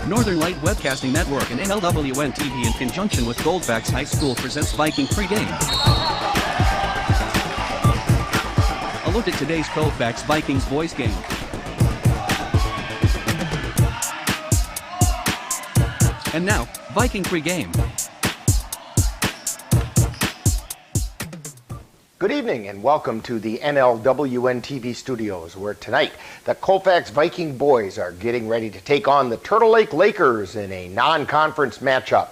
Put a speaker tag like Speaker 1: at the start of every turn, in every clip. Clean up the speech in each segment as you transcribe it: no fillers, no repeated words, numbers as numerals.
Speaker 1: Northern Light Webcasting Network and NLWN-TV in conjunction with Colfax High School presents Viking Pregame. A look at today's Colfax Vikings boys game. And now, Viking Pregame.
Speaker 2: Good evening and welcome to the NLWN-TV studios, where tonight the Colfax Viking Boys are getting ready to take on the Turtle Lake Lakers in a non-conference matchup.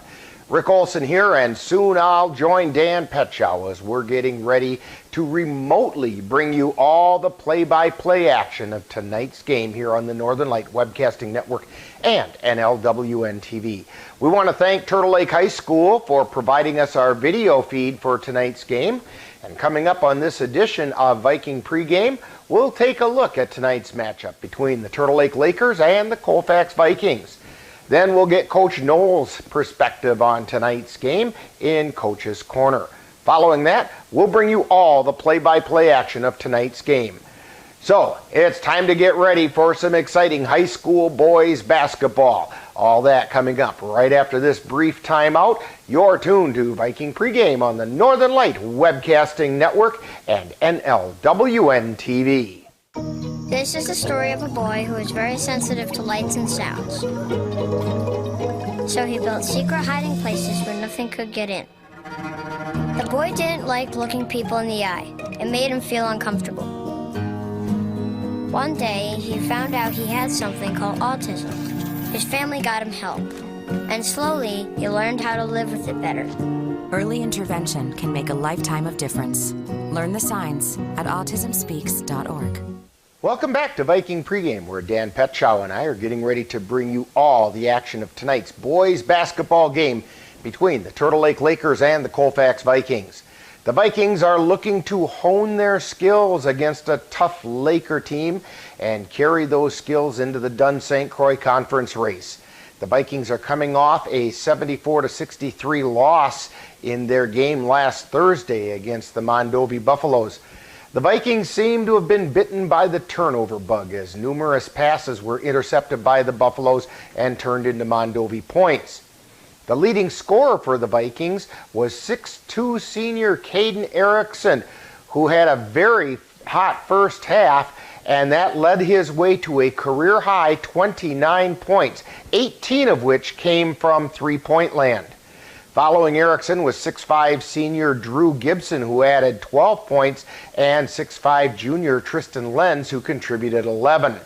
Speaker 2: Rick Olson here, and soon I'll join Dan Petschow as we're getting ready to remotely bring you all the play-by-play action of tonight's game here on the Northern Light Webcasting Network and NLWN-TV. We want to thank Turtle Lake High School for providing us our video feed for tonight's game. And coming up on this edition of Viking Pregame, we'll take a look at tonight's matchup between the Turtle Lake Lakers and the Colfax Vikings. Then we'll get Coach Noel's perspective on tonight's game in Coach's Corner. Following that, we'll bring you all the play-by-play action of tonight's game. So, it's time to get ready for some exciting high school boys basketball. All that coming up right after this brief timeout. You're tuned to Viking Pregame on the Northern Light Webcasting Network and NLWN-TV.
Speaker 3: This is the story of a boy who was very sensitive to lights and sounds. So he built secret hiding places where nothing could get in. The boy didn't like looking people in the eye. It made him feel uncomfortable. One day, he found out he had something called autism. His family got him help, and slowly, he learned how to live with it better.
Speaker 4: Early intervention can make a lifetime of difference. Learn the signs at autismspeaks.org.
Speaker 2: Welcome back to Viking Pregame, where Dan Petschow and I are getting ready to bring you all the action of tonight's boys basketball game between the Turtle Lake Lakers and the Colfax Vikings. The Vikings are looking to hone their skills against a tough Laker team and carry those skills into the Dunn-St. Croix Conference race. The Vikings are coming off a 74-63 loss in their game last Thursday against the Mondovi Buffaloes. The Vikings seem to have been bitten by the turnover bug, as numerous passes were intercepted by the Buffaloes and turned into Mondovi points. The leading scorer for the Vikings was 6'2" senior Caden Erickson, who had a very hot first half, and that led his way to a career-high 29 points, 18 of which came from three-point land. Following Erickson was 6'5" senior Drew Gibson, who added 12 points, and 6'5" junior Tristan Lenz, who contributed 11.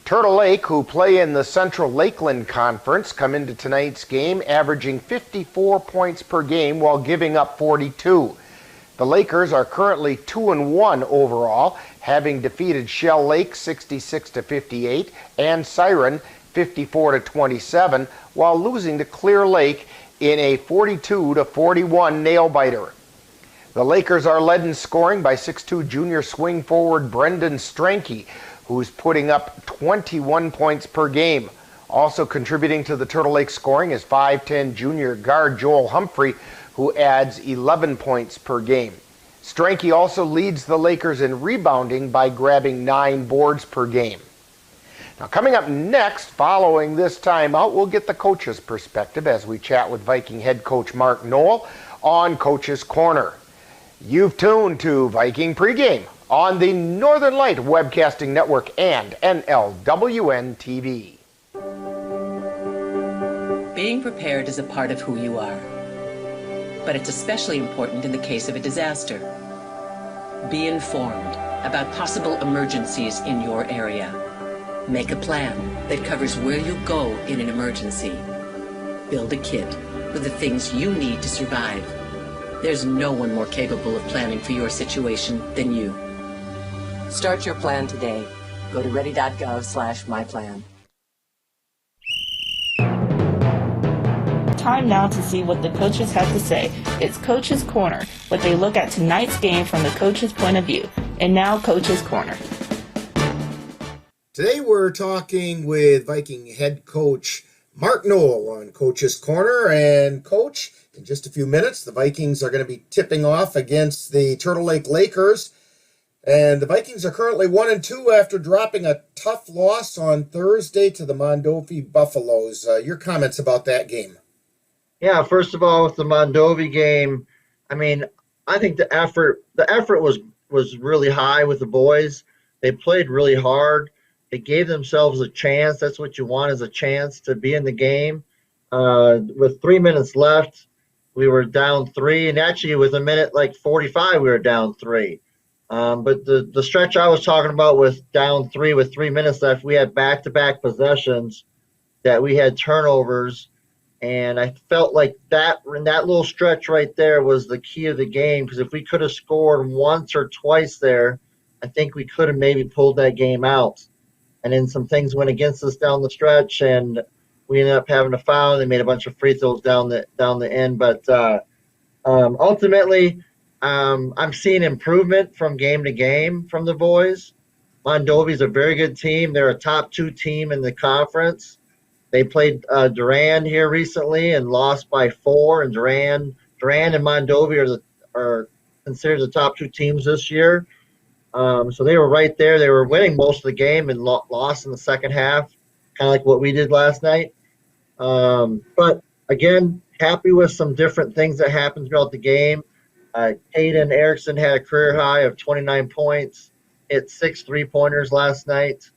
Speaker 2: Turtle Lake, who play in the Central Lakeland Conference, come into tonight's game averaging 54 points per game while giving up 42. The Lakers are currently 2-1 overall, having defeated Shell Lake 66-58 and Siren 54-27, while losing to Clear Lake in a 42-41 nail-biter. The Lakers are led in scoring by 6'2" junior swing forward Brendan Stranke, who's putting up 21 points per game. Also contributing to the Turtle Lake scoring is 5'10" junior guard Joel Humphrey, who adds 11 points per game. Stranke also leads the Lakers in rebounding by grabbing 9 boards per game. Now, coming up next, following this timeout, we'll get the coach's perspective as we chat with Viking head coach Mark Noel on Coach's Corner. You've tuned to Viking Pregame on the Northern Light Webcasting Network and NLWN-TV.
Speaker 5: Being prepared is a part of who you are, but it's especially important in the case of a disaster. Be informed about possible emergencies in your area. Make a plan that covers where you go in an emergency. Build a kit with the things you need to survive. There's no one more capable of planning for your situation than you. Start your plan today. Go to ready.gov/myplan.
Speaker 6: Time now to see what the coaches have to say. It's Coach's Corner, where they look at tonight's game from the coach's point of view. And now, Coach's Corner.
Speaker 2: Today we're talking with Viking head coach Mark Noel on Coach's Corner. And Coach, in just a few minutes, the Vikings are going to be tipping off against the Turtle Lake Lakers. And the Vikings are currently 1-2 after dropping a tough loss on Thursday to the Mondovi Buffaloes. Your comments about that game?
Speaker 7: Yeah, first of all, with the Mondovi game, I mean, I think the effort was really high with the boys. They played really hard. They gave themselves a chance. That's what you want, is a chance to be in the game. With 3 minutes left, we were down three, and actually with a minute like 45, we were down three. But the stretch I was talking about with down three with 3 minutes left, we had back-to-back possessions that we had turnovers, and I felt like that in that little stretch right there was the key of the game, because if we could have scored once or twice there, I think we could have maybe pulled that game out. And then some things went against us down the stretch, and we ended up having a foul. They made a bunch of free throws down the end, but ultimately, I'm seeing improvement from game to game from the boys. Mondovi's a very good team. They're a top 2 team in the conference. They played Durand here recently and lost by 4. And Durand and Mondovi are considered the top 2 teams this year. So they were right there. They were winning most of the game and lost in the second half, kind of like what we did last night. But again, happy with some different things that happened throughout the game. Caden Erickson had a career high of 29 points, hit 6 3-pointers last night.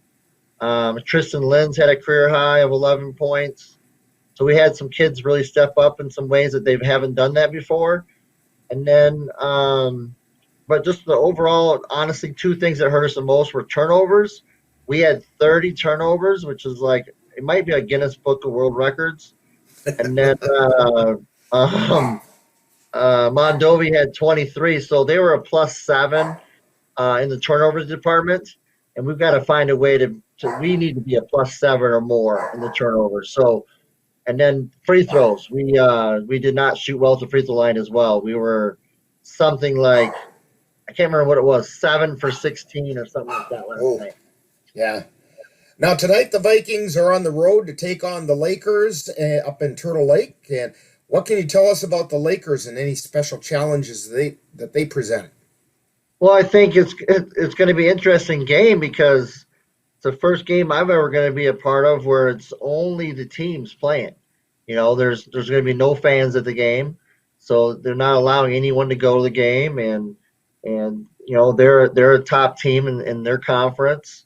Speaker 7: Tristan Lenz had a career high of 11 points. So we had some kids really step up in some ways that they haven't done that before. And then, but just the overall, honestly, 2 things that hurt us the most were turnovers. We had 30 turnovers, which is like, it might be a Guinness Book of World Records. And then Mondovi had 23, so they were a +7 in the turnovers department. And we've got to find a way we need to be a +7 or more in the turnovers. So, and then free throws, we did not shoot well at the free throw line as well. We were something like, I can't remember what it was, 7 for 16 or something like that last night.
Speaker 2: Yeah. Now tonight the Vikings are on the road to take on the Lakers up in Turtle Lake. And what can you tell us about the Lakers and any special challenges that they present?
Speaker 7: Well, I think it's going to be an interesting game because it's the first game I've ever going to be a part of where it's only the teams playing. You know, there's going to be no fans at the game, so they're not allowing anyone to go to the game, and you know they're a top team in their conference.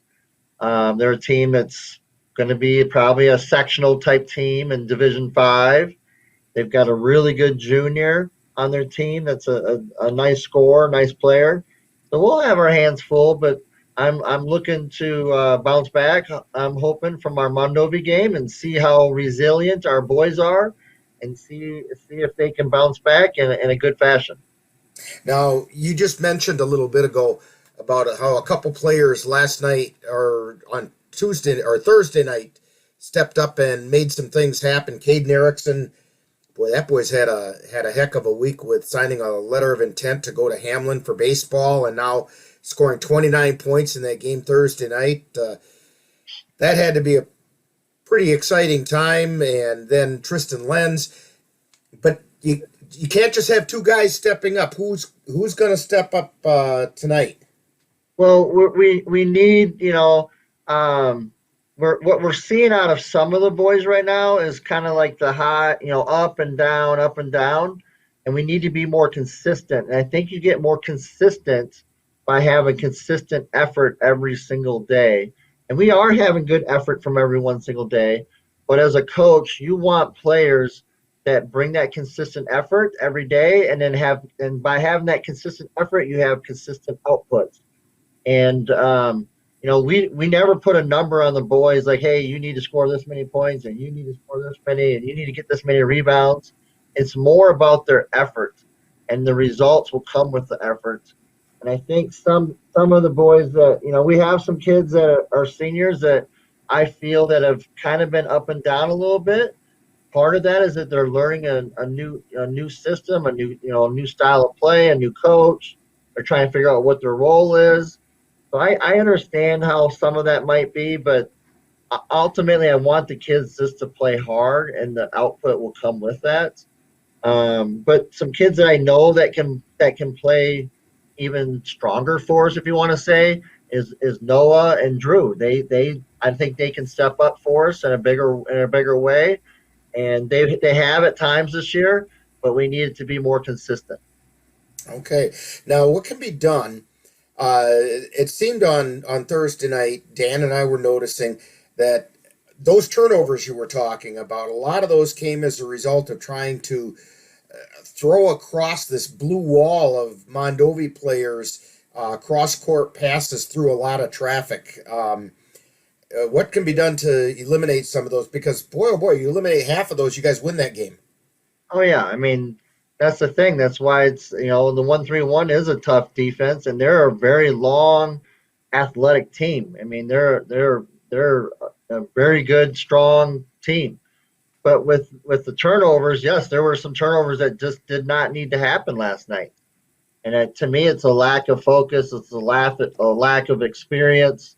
Speaker 7: They're a team that's going to be probably a sectional type team in Division 5. They've got a really good junior on their team that's a nice scorer, nice player. So we'll have our hands full, but I'm looking to bounce back. I'm hoping from our Mondovi game and see how resilient our boys are, and see if they can bounce back in a good fashion.
Speaker 2: Now, you just mentioned a little bit ago about how a couple players last night or on Tuesday or Thursday night stepped up and made some things happen. Caden Erickson, boy, that boy's had a heck of a week with signing a letter of intent to go to Hamlin for baseball, and now scoring 29 points in that game Thursday night. That had to be a pretty exciting time. And then Tristan Lenz. But you can't just have 2 guys stepping up. Who's going to step up tonight?
Speaker 7: Well, we need, you know, what we're seeing out of some of the boys right now is kind of like the high, you know, up and down, and we need to be more consistent. And I think you get more consistent by having consistent effort every single day. And we are having good effort from every one single day. But as a coach, you want players that bring that consistent effort every day, and by having that consistent effort, you have consistent outputs. And you know, we never put a number on the boys like, hey, you need to score this many points, and you need to score this many, and you need to get this many rebounds. It's more about their effort, and the results will come with the effort. And I think some of the boys that, you know, we have some kids that are seniors that I feel that have kind of been up and down a little bit. Part of that is that they're learning a new system, a new style of play, a new coach. They're trying to figure out what their role is. So I understand how some of that might be, but ultimately I want the kids just to play hard, and the output will come with that. But some kids that I know that can play even stronger force, if you want to say, is Noah and Drew. I think they can step up for us in a bigger way, and they have at times this year, but we need it to be more consistent.
Speaker 2: Okay. Now, what can be done? It seemed on Thursday night, Dan and I were noticing that those turnovers you were talking about, a lot of those came as a result of trying to throw across this blue wall of Mondovi players, cross-court passes through a lot of traffic. What can be done to eliminate some of those? Because, boy, oh boy, you eliminate half of those, you guys win that game.
Speaker 7: Oh yeah, I mean that's the thing. That's why it's the 1-3-1 is a tough defense, and they're a very long, athletic team. I mean they're a very good, strong team. But with the turnovers, yes, there were some turnovers that just did not need to happen last night. And to me, it's a lack of focus. It's a lack of experience,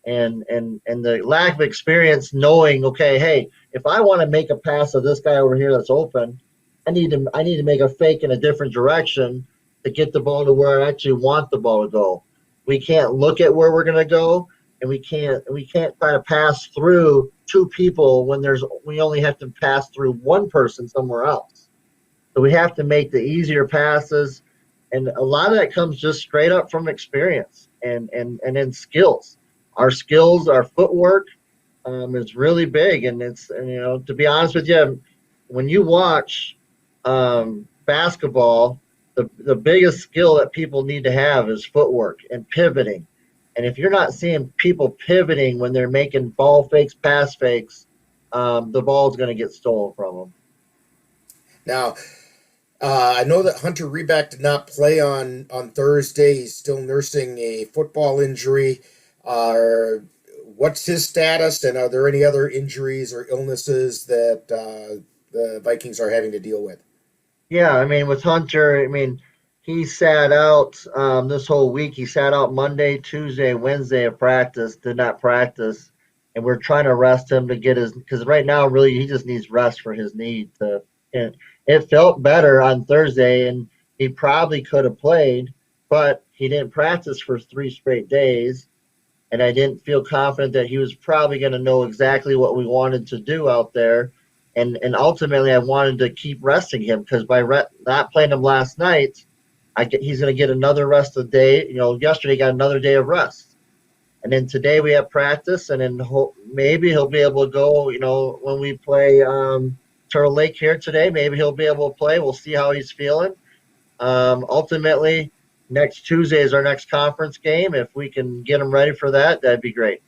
Speaker 7: and the lack of experience knowing, okay, hey, if I want to make a pass to this guy over here that's open, I need to make a fake in a different direction to get the ball to where I actually want the ball to go. We can't look at where we're going to go, and we can't try to pass through two people when we only have to pass through one person somewhere else. So we have to make the easier passes, and a lot of that comes just straight up from experience and then skills. Our skills, our footwork is really big, and to be honest with you, when you watch basketball, the biggest skill that people need to have is footwork and pivoting. And if you're not seeing people pivoting when they're making ball fakes, pass fakes, the ball's going to get stolen from them.
Speaker 2: Now, I know that Hunter Reback did not play on Thursday. He's still nursing a football injury. What's his status, and are there any other injuries or illnesses that the Vikings are having to deal with?
Speaker 7: Yeah, I mean, with Hunter, he sat out this whole week. He sat out Monday, Tuesday, Wednesday of practice, did not practice. And we're trying to rest him to get because right now, really, he just needs rest for his knee. And it felt better on Thursday, and he probably could have played, but he didn't practice for 3 straight days. And I didn't feel confident that he was probably going to know exactly what we wanted to do out there. And ultimately, I wanted to keep resting him because by not playing him last night, he's going to get another rest of the day. Yesterday he got another day of rest. And then today we have practice, and then maybe he'll be able to go, when we play Turtle Lake here today, maybe he'll be able to play. We'll see how he's feeling. Ultimately, next Tuesday is our next conference game. If we can get him ready for that, that'd be great.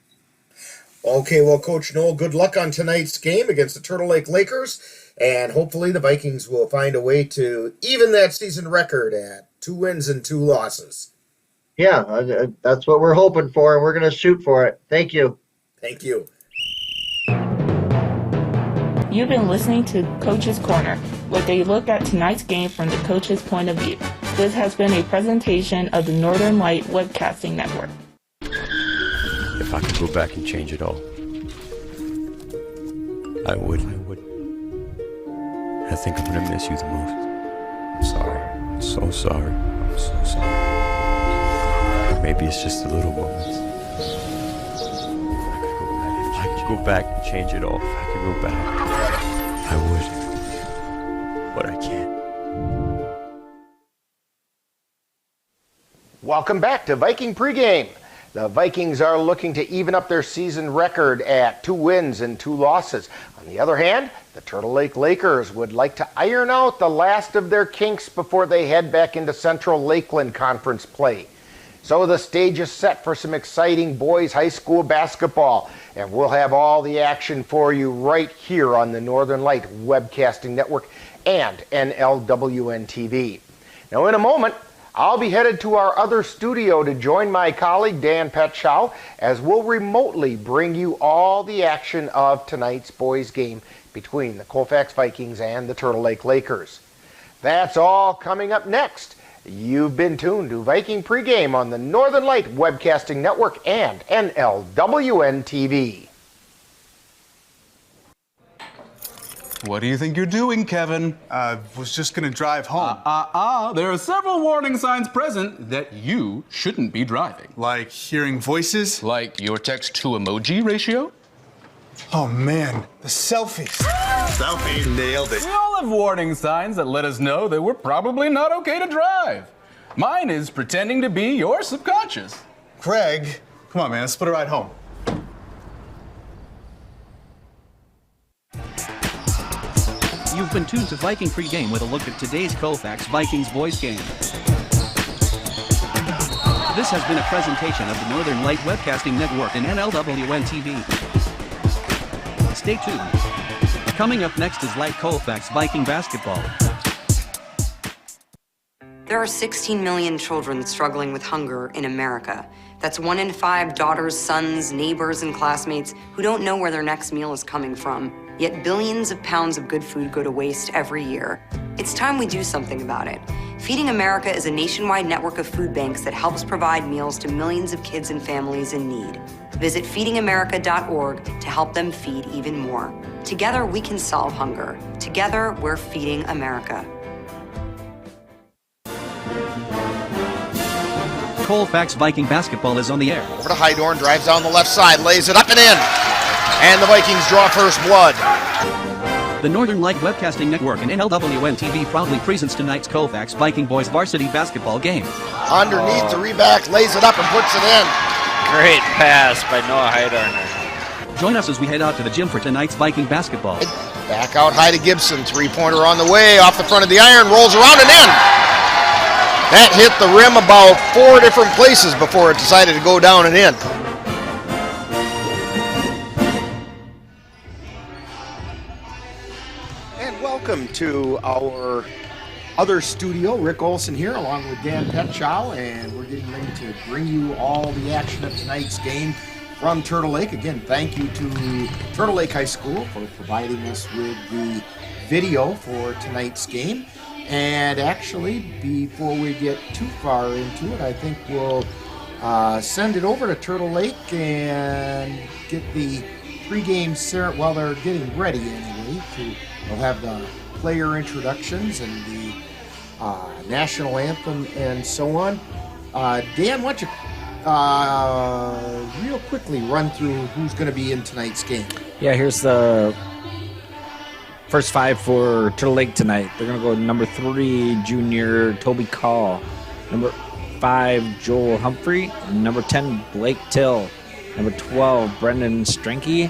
Speaker 2: Okay, well, Coach Noel, good luck on tonight's game against the Turtle Lake Lakers, and hopefully the Vikings will find a way to even that season record at 2 wins and 2 losses.
Speaker 7: Yeah, that's what we're hoping for, and we're going to shoot for it. Thank you.
Speaker 2: Thank you.
Speaker 6: You've been listening to Coach's Corner, where they look at tonight's game from the coach's point of view. This has been a presentation of the Northern Light Webcasting Network.
Speaker 8: If I could go back and change it all, I would. I think I'm gonna miss you the most. I'm sorry. I'm so sorry. I'm so sorry. Maybe it's just the little moments. If I could go back and change it all, if I could go back, I would. But I can't.
Speaker 2: Welcome back to Viking Pregame. The Vikings are looking to even up their season record at 2 wins and 2 losses. On the other hand, the Turtle Lake Lakers would like to iron out the last of their kinks before they head back into Central Lakeland Conference play. So the stage is set for some exciting boys high school basketball, and we'll have all the action for you right here on the Northern Light Webcasting Network and NLWN-TV. Now, in a moment, I'll be headed to our other studio to join my colleague Dan Petschow as we'll remotely bring you all the action of tonight's boys game between the Colfax Vikings and the Turtle Lake Lakers. That's all coming up next. You've been tuned to Viking Pregame on the Northern Light Webcasting Network and NLWN-TV.
Speaker 9: What do you think you're doing, Kevin?
Speaker 10: Was just gonna drive home.
Speaker 9: There are several warning signs present that you shouldn't be driving.
Speaker 10: Like hearing voices?
Speaker 9: Like your text-to-emoji ratio?
Speaker 10: Oh man, the selfies.
Speaker 11: Selfie, nailed it.
Speaker 9: We all have warning signs that let us know that we're probably not okay to drive. Mine is pretending to be your subconscious.
Speaker 10: Craig, come on man, let's put a ride home.
Speaker 1: You've been tuned to Viking Pregame with a look at today's Colfax Vikings boys game. This has been a presentation of the Northern Light Webcasting Network and NLWN-TV. Stay tuned. Coming up next is Light Colfax Viking basketball.
Speaker 12: There are 16 million children struggling with hunger in America. That's 1 in 5 daughters, sons, neighbors, and classmates who don't know where their next meal is coming from. Yet billions of pounds of good food go to waste every year. It's time we do something about it. Feeding America is a nationwide network of food banks that helps provide meals to millions of kids and families in need. Visit feedingamerica.org to help them feed even more. Together, we can solve hunger. Together, we're feeding America.
Speaker 1: Colfax Viking basketball is on the air.
Speaker 2: Over to Hydorn, drives down the left side, lays it up and in. And the Vikings draw first blood.
Speaker 1: The Northern Light Webcasting Network and NLWN-TV proudly presents tonight's Colfax Viking Boys varsity basketball game.
Speaker 2: Underneath the reback, lays it up and puts it in.
Speaker 13: Great pass by Noah Hydorner.
Speaker 1: Join us as we head out to the gym for tonight's Viking basketball.
Speaker 2: Back out high to Gibson, three-pointer on the way, off the front of the iron, rolls around and in. That hit the rim about 4 different places before it decided to go down and in. And welcome to our other studio. Rick Olson here along with Dan Petschow, and we're getting ready to bring you all the action of tonight's game from Turtle Lake. Again, thank you to Turtle Lake High School for providing us with the video for tonight's game. And actually, before we get too far into it, I think we'll send it over to Turtle Lake and get the pregame ceremony. Well, they're getting ready anyway. They'll have the player introductions and the national anthem and so on. Dan, why don't you real quickly run through who's going to be in tonight's game?
Speaker 13: Yeah, here's the first 5 for Turtle Lake tonight. They're going to go number 3, junior Toby Call. Number 5, Joel Humphrey. And number 10, Blake Till. Number 12, Brendan Strenke.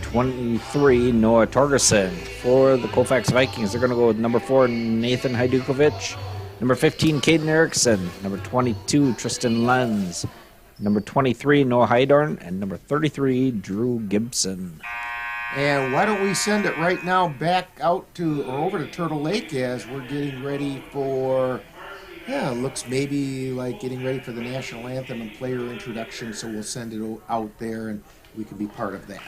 Speaker 13: 23, Noah Torgerson. For the Colfax Vikings, they're going to go with number 4, Nathan Hajdukovic. Number 15, Caden Erickson. Number 22, Tristan Lenz. Number 23, Noah Hydorn. And number 33, Drew Gibson.
Speaker 2: And why don't we send it right now back out to, or over to Turtle Lake as we're getting ready for, it looks maybe like getting ready for the national anthem and player introduction, so we'll send it out there and we can be part of that.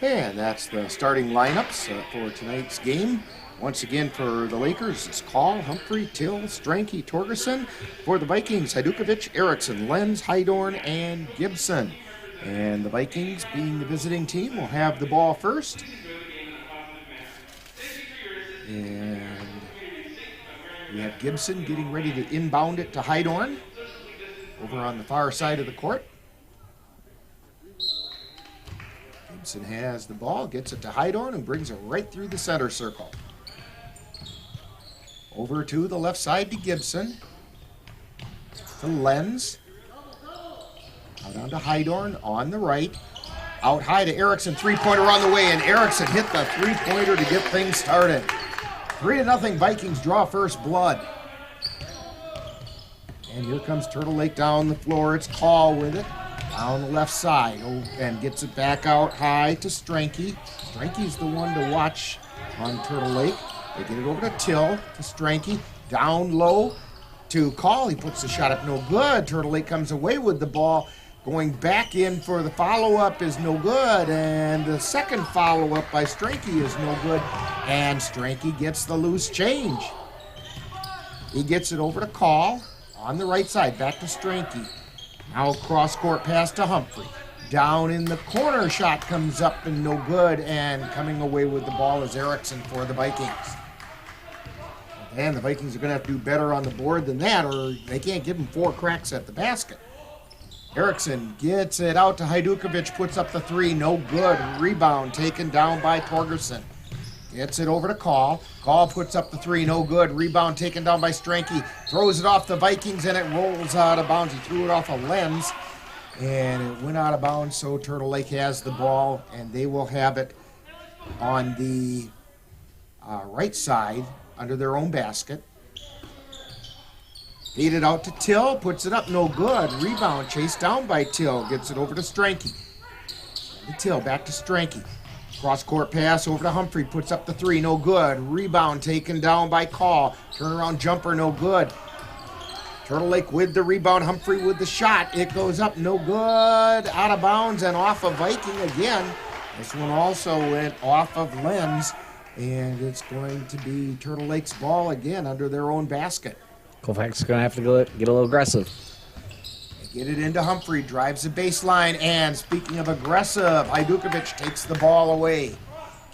Speaker 2: And that's the starting lineups for tonight's game. Once again for the Lakers, it's Call, Humphrey, Till, Stranke, Torgerson. For the Vikings, Hajdukovic, Erickson, Lenz, Hydorn, and Gibson. And the Vikings, being the visiting team, will have the ball first. And we have Gibson getting ready to inbound it to Hydorn over on the far side of the court. Gibson has the ball, gets it to Hydorn, and brings it right through the center circle. Over to the left side to Gibson. To Lenz. Out on to Hydorn on the right. Out high to Erickson, three-pointer on the way, and Erickson hit the three-pointer to get things started. 3-0 Vikings draw first blood. And here comes Turtle Lake down the floor. It's Call with it. Down the left side. Oh, and gets it back out high to Stranke. Stranke's the one to watch on Turtle Lake. They get it over to Till, to Stranke. Down low to Call. He puts the shot up, no good. Turtle Lake comes away with the ball. Going back in for the follow-up is no good. And the second follow-up by Stranke is no good. And Stranke gets the loose change. He gets it over to Call on the right side. Back to Stranke. Now cross-court pass to Humphrey. Down in the corner, shot comes up and no good. And coming away with the ball is Erickson for the Vikings. And the Vikings are going to have to do better on the board than that, or they can't give them 4 cracks at the basket. Erickson gets it out to Hajdukovic, puts up the three, no good. Rebound taken down by Torgerson. Gets it over to Call. Call puts up the three, no good. Rebound taken down by Stranke. Throws it off the Vikings and it rolls out of bounds. He threw it off a Lenz and it went out of bounds, so Turtle Lake has the ball and they will have it on the right side under their own basket. Feed it out to Till, puts it up, no good. Rebound chased down by Till, gets it over to Stranke. To Till, back to Stranke. Cross-court pass over to Humphrey, puts up the three, no good. Rebound taken down by Call. Turnaround jumper, no good. Turtle Lake with the rebound, Humphrey with the shot. It goes up, no good. Out of bounds and off of Viking again. This one also went off of Lenz, and it's going to be Turtle Lake's ball again under their own basket.
Speaker 13: Colfax is going to have to get a little aggressive.
Speaker 2: Get it into Humphrey, drives the baseline, and speaking of aggressive, Hajdukovic takes the ball away.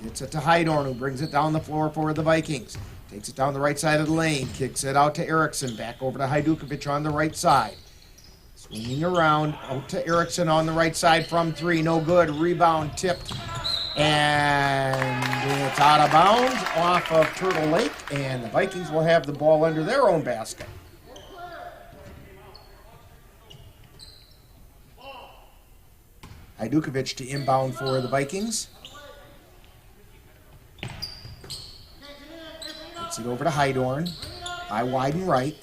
Speaker 2: Gets it to Hydorn, who brings it down the floor for the Vikings. Takes it down the right side of the lane, kicks it out to Erickson, back over to Hajdukovic on the right side. Swinging around, out to Erickson on the right side from three, no good. Rebound tipped, and it's out of bounds off of Turtle Lake, and the Vikings will have the ball under their own basket. Hajdukovic to inbound for the Vikings. Gets it over to Hydorn. High, wide, and right.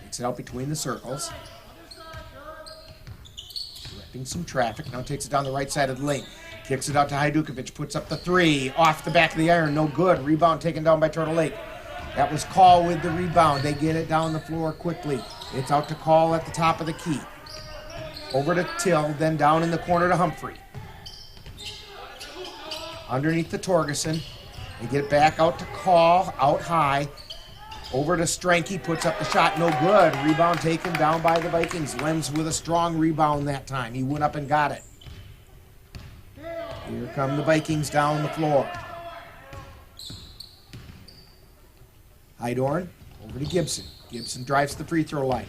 Speaker 2: Takes it out between the circles. Directing some traffic. Now takes it down the right side of the lane. Kicks it out to Hajdukovic. Puts up the three. Off the back of the iron. No good. Rebound taken down by Turtle Lake. That was Call with the rebound. They get it down the floor quickly. It's out to Call at the top of the key. Over to Till, then down in the corner to Humphrey. Underneath the Torgerson. They get it back out to Call, out high. Over to Stranke, puts up the shot, no good. Rebound taken down by the Vikings. Lenz with a strong rebound that time. He went up and got it. Here come the Vikings down the floor. Hydorn, over to Gibson. Gibson drives the free throw line.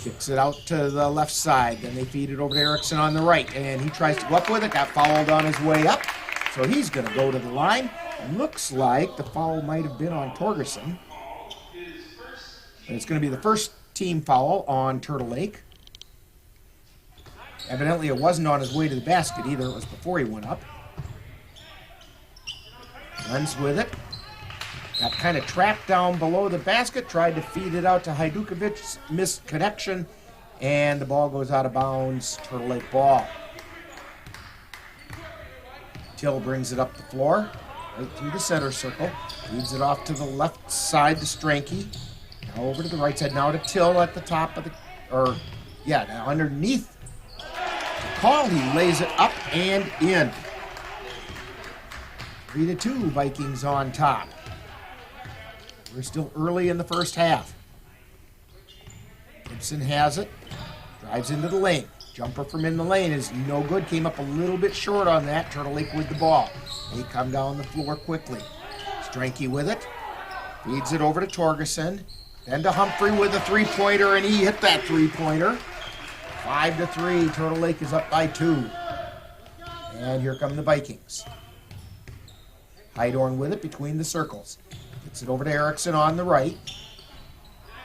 Speaker 2: Kicks it out to the left side. Then they feed it over to Erickson on the right. And he tries to go up with it. Got fouled on his way up. So he's going to go to the line. Looks like the foul might have been on Torgerson. But it's going to be the first team foul on Turtle Lake. Evidently it wasn't on his way to the basket either. It was before he went up. Lenz with it. Got kind of trapped down below the basket. Tried to feed it out to Hajdukovic. Missed connection. And the ball goes out of bounds. Turtle Lake ball. Till brings it up the floor. Right through the center circle. Feeds it off to the left side to Stranke. Now over to the right side. Now to Till at the top of the... now underneath. call. He lays it up and in. 3-2, Vikings on top. We're still early in the first half. Gibson has it, drives into the lane. Jumper from in the lane is no good. Came up a little bit short on that. Turtle Lake with the ball. They come down the floor quickly. Stranke with it. Feeds it over to Torgerson. Then to Humphrey with a three-pointer, and he hit that three-pointer. 5-3. Turtle Lake is up by 2. And here come the Vikings. Hydorn with it between the circles. Gets it over to Erickson on the right.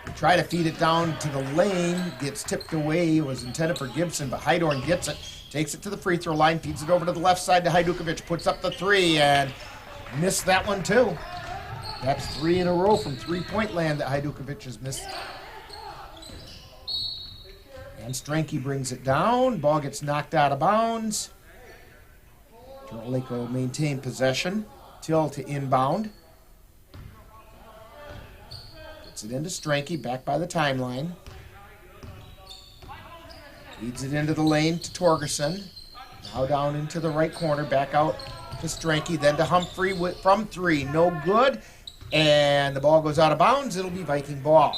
Speaker 2: They try to feed it down to the lane. Gets tipped away. It was intended for Gibson, but Hydorn gets it. Takes it to the free throw line. Feeds it over to the left side to Hajdukovic. Puts up the 3 and missed that one too. That's 3 in a row from three-point land that Hajdukovic has missed. And Stranke brings it down. Ball gets knocked out of bounds. Turtle Lake will maintain possession. Till to inbound. Gets it into Stranke, back by the timeline. Feeds it into the lane to Torgerson. Now down into the right corner, back out to Stranke, then to Humphrey from 3. No good. And the ball goes out of bounds. It'll be Viking ball.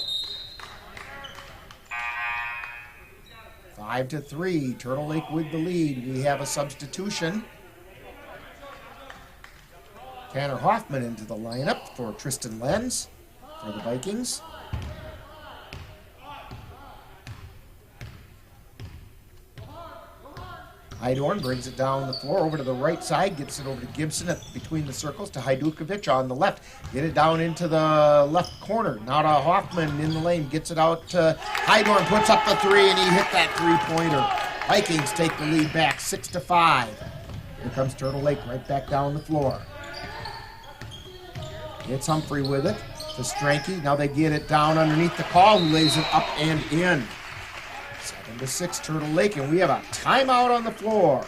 Speaker 2: 5-3. Turtle Lake with the lead. We have a substitution. Tanner Hoffman into the lineup for Tristan Lenz for the Vikings. Hydorn brings it down the floor over to the right side, gets it over to Gibson between the circles to Hajdukovic on the left. Get it down into the left corner. Now to Hoffman in the lane, gets it out to Hydorn, puts up the 3, and he hit that three-pointer. Vikings take the lead back 6-5. Here comes Turtle Lake right back down the floor. It's Humphrey with it to Stranke. Now they get it down underneath the call, who lays it up and in. 7-6 Turtle Lake, and we have a timeout on the floor.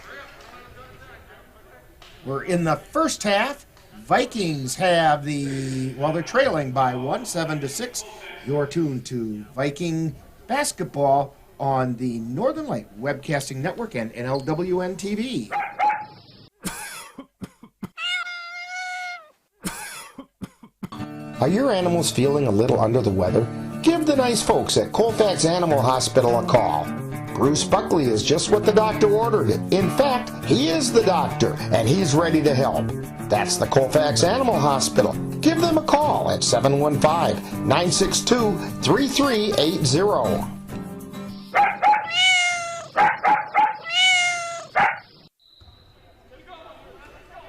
Speaker 2: We're in the first half. Vikings have they're trailing by 1, 7-6. You're tuned to Viking basketball on the Northern Light Webcasting Network and NLWN-TV. Are your animals feeling a little under the weather? Give the nice folks at Colfax Animal Hospital a call. Bruce Buckley is just what the doctor ordered. In fact, he is the doctor, and he's ready to help. That's the Colfax Animal Hospital. Give them a call at 715-962-3380.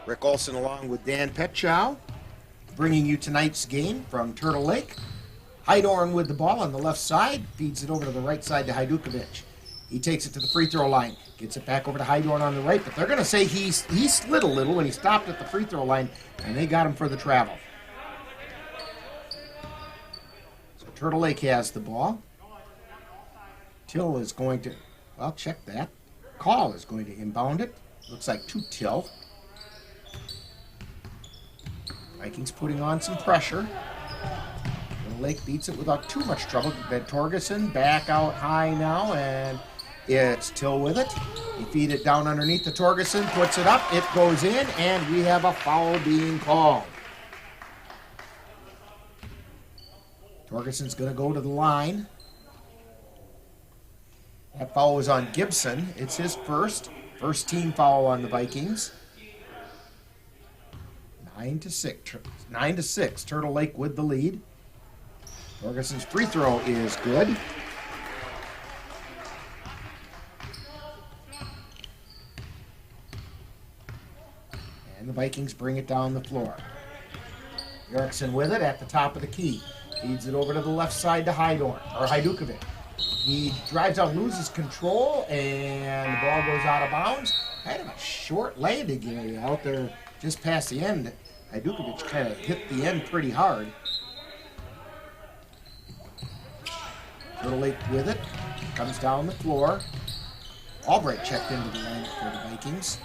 Speaker 2: Rick Olson along with Dan Petchow, bringing you tonight's game from Turtle Lake. Hydorn with the ball on the left side, feeds it over to the right side to Hajdukovic. He takes it to the free throw line, gets it back over to Hydorn on the right, but they're going to say he slid a little when he stopped at the free throw line, and they got him for the travel. So Turtle Lake has the ball. Till is going to, well, check that. Call is going to inbound it. Looks like to Till. Vikings putting on some pressure. Turtle Lake beats it without too much trouble. Ben Torgerson back out high now, and it's Till with it. He feed it down underneath the Torgerson, puts it up, it goes in, and we have a foul being called. Torgerson's going to go to the line. That foul was on Gibson. It's his first team foul on the Vikings. 9-6. Turtle Lake with the lead. Torgerson's free throw is good. And the Vikings bring it down the floor. Erickson with it at the top of the key. Feeds it over to the left side to Hajdukovic. He drives out, loses control, and the ball goes out of bounds. Kind of a short landing area out there just past the end. Hajdukovic kind of hit the end pretty hard. Turtle Lake with it. Comes down the floor. Albright checked into the line for the Vikings.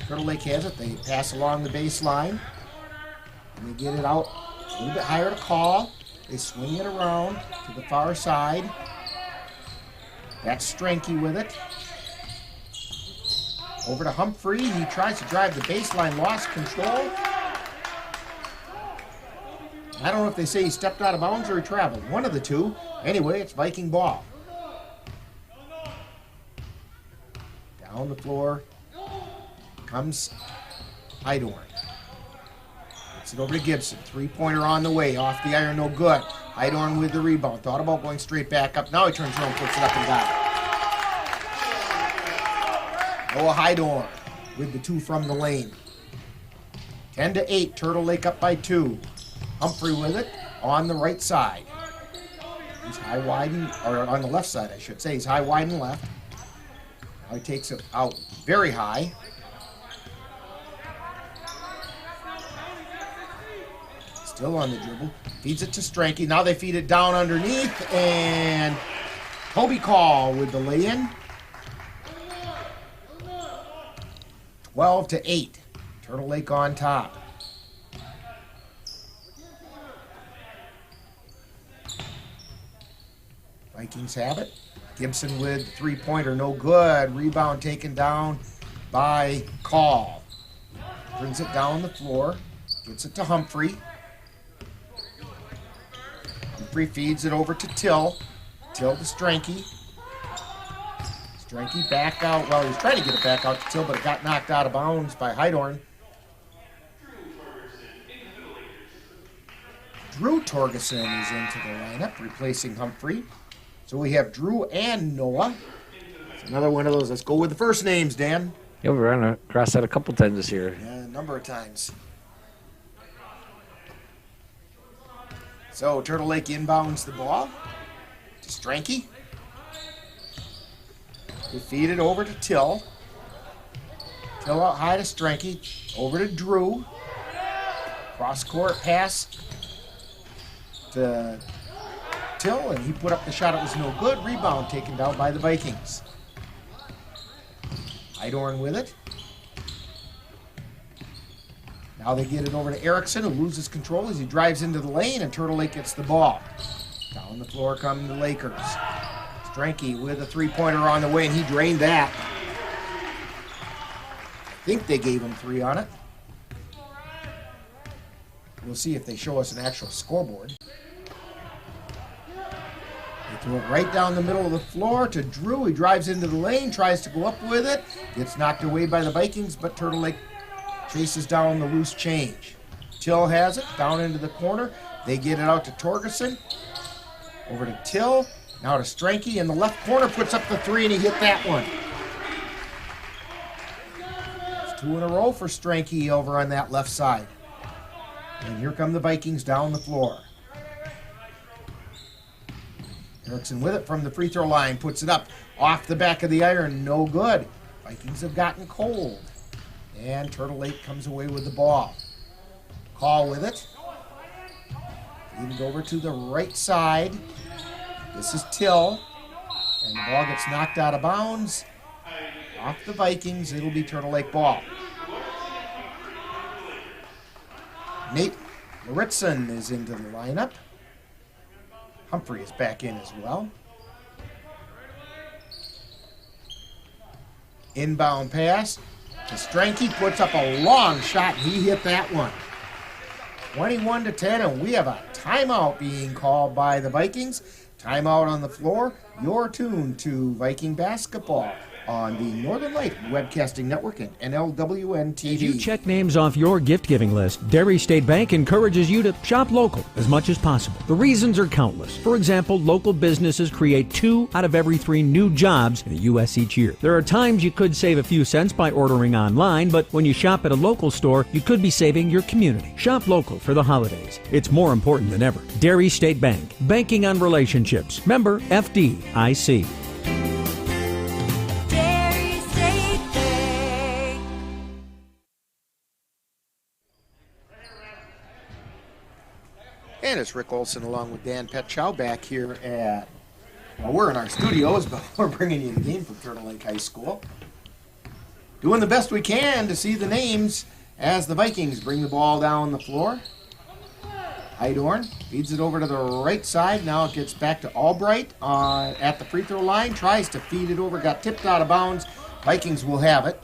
Speaker 2: Turtle Lake has it. They pass along the baseline. And they get it out a little bit higher to Call. They swing it around to the far side. That's Stranky with it. Over to Humphrey. He tries to drive the baseline, lost control. I don't know if they say he stepped out of bounds or he traveled. One of the two. Anyway, it's Viking ball. Down the floor comes Heidorn. Gets it over to Gibson. Three-pointer on the way. Off the iron, no good. Heidorn with the rebound. Thought about going straight back up. Now he turns around, puts it up and got it. Noah Heidorn with the two from the lane. 10-8. Turtle Lake up by 2. Humphrey with it on the right side. He's high wide, or on the left side, I should say. He's high wide and left. Now he takes it out very high. Still on the dribble. Feeds it to Stranky. Now they feed it down underneath, and Toby Call with the lay-in. 12-8. Turtle Lake on top. Vikings have it. Gibson with the three-pointer, no good. Rebound taken down by Call. Brings it down the floor. Gets it to Humphrey. Humphrey feeds it over to Till. Till to Stranky. Stranky back out. Well, he was trying to get it back out to Till, but it got knocked out of bounds by Heidorn. Drew Torgerson is into the lineup, replacing Humphrey. So we have Drew and Noah. It's another one of those. Let's go with the first names, Dan.
Speaker 13: Yeah, we ran across that a couple times this year.
Speaker 2: Yeah, a number of times. So Turtle Lake inbounds the ball to Stranky. We feed it over to Till. Till out high to Stranky. Over to Drew. Cross-court pass to Till, and he put up the shot. It was no good. Rebound taken down by the Vikings. Heidorn with it. Now they get it over to Erickson, who loses control as he drives into the lane, and Turtle Lake gets the ball. Down the floor come the Lakers. Stranky with a three-pointer on the way, and he drained that. I think they gave him 3 on it. We'll see if they show us an actual scoreboard. They throw it right down the middle of the floor to Drew. He drives into the lane, tries to go up with it. Gets knocked away by the Vikings, but Turtle Lake chases down the loose change. Till has it down into the corner. They get it out to Torgerson. Over to Till. Now to Stranky in the left corner. Puts up the 3, and he hit that one. It's 2 in a row for Stranky over on that left side. And here come the Vikings down the floor. Erickson with it from the free throw line. Puts it up off the back of the iron. No good. Vikings have gotten cold. And Turtle Lake comes away with the ball. Call with it. Feed it over to the right side. This is Till. And the ball gets knocked out of bounds. Off the Vikings. It'll be Turtle Lake ball. Nate Loritzen is into the lineup. Humphrey is back in as well. Inbound pass. The Stranky puts up a long shot, and he hit that one. 21-10, and we have a timeout being called by the Vikings. Timeout on the floor. You're tuned to Viking basketball on the Northern Light Webcasting Network and NLWN-TV.
Speaker 14: As you check names off your gift-giving list, Derry State Bank encourages you to shop local as much as possible. The reasons are countless. For example, local businesses create 2 out of every 3 new jobs in the U.S. each year. There are times you could save a few cents by ordering online, but when you shop at a local store, you could be saving your community. Shop local for the holidays. It's more important than ever. Derry State Bank. Banking on relationships. Member FDIC.
Speaker 2: And it's Rick Olson along with Dan Petchow back here at, well, we're in our studios, but we're bringing you the game from Turtle Lake High School. Doing the best we can to see the names as the Vikings bring the ball down the floor. Heidorn feeds it over to the right side. Now it gets back to Albright at the free throw line. Tries to feed it over. Got tipped out of bounds. Vikings will have it.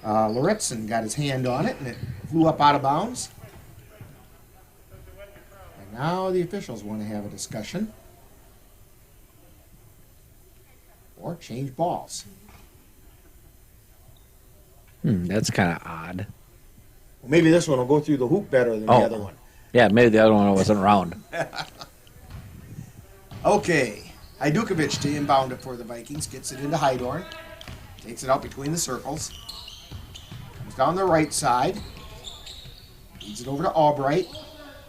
Speaker 2: Loritzen got his hand on it, and it flew up out of bounds. And now the officials want to have a discussion. Or change balls.
Speaker 13: That's kind of odd.
Speaker 2: Well, maybe this one will go through the hoop better than the other one.
Speaker 13: Yeah, maybe the other one wasn't round.
Speaker 2: Okay. Hajdukovic to inbound it for the Vikings. Gets it into Heidorn. Takes it out between the circles. Comes down the right side. Feeds it over to Albright.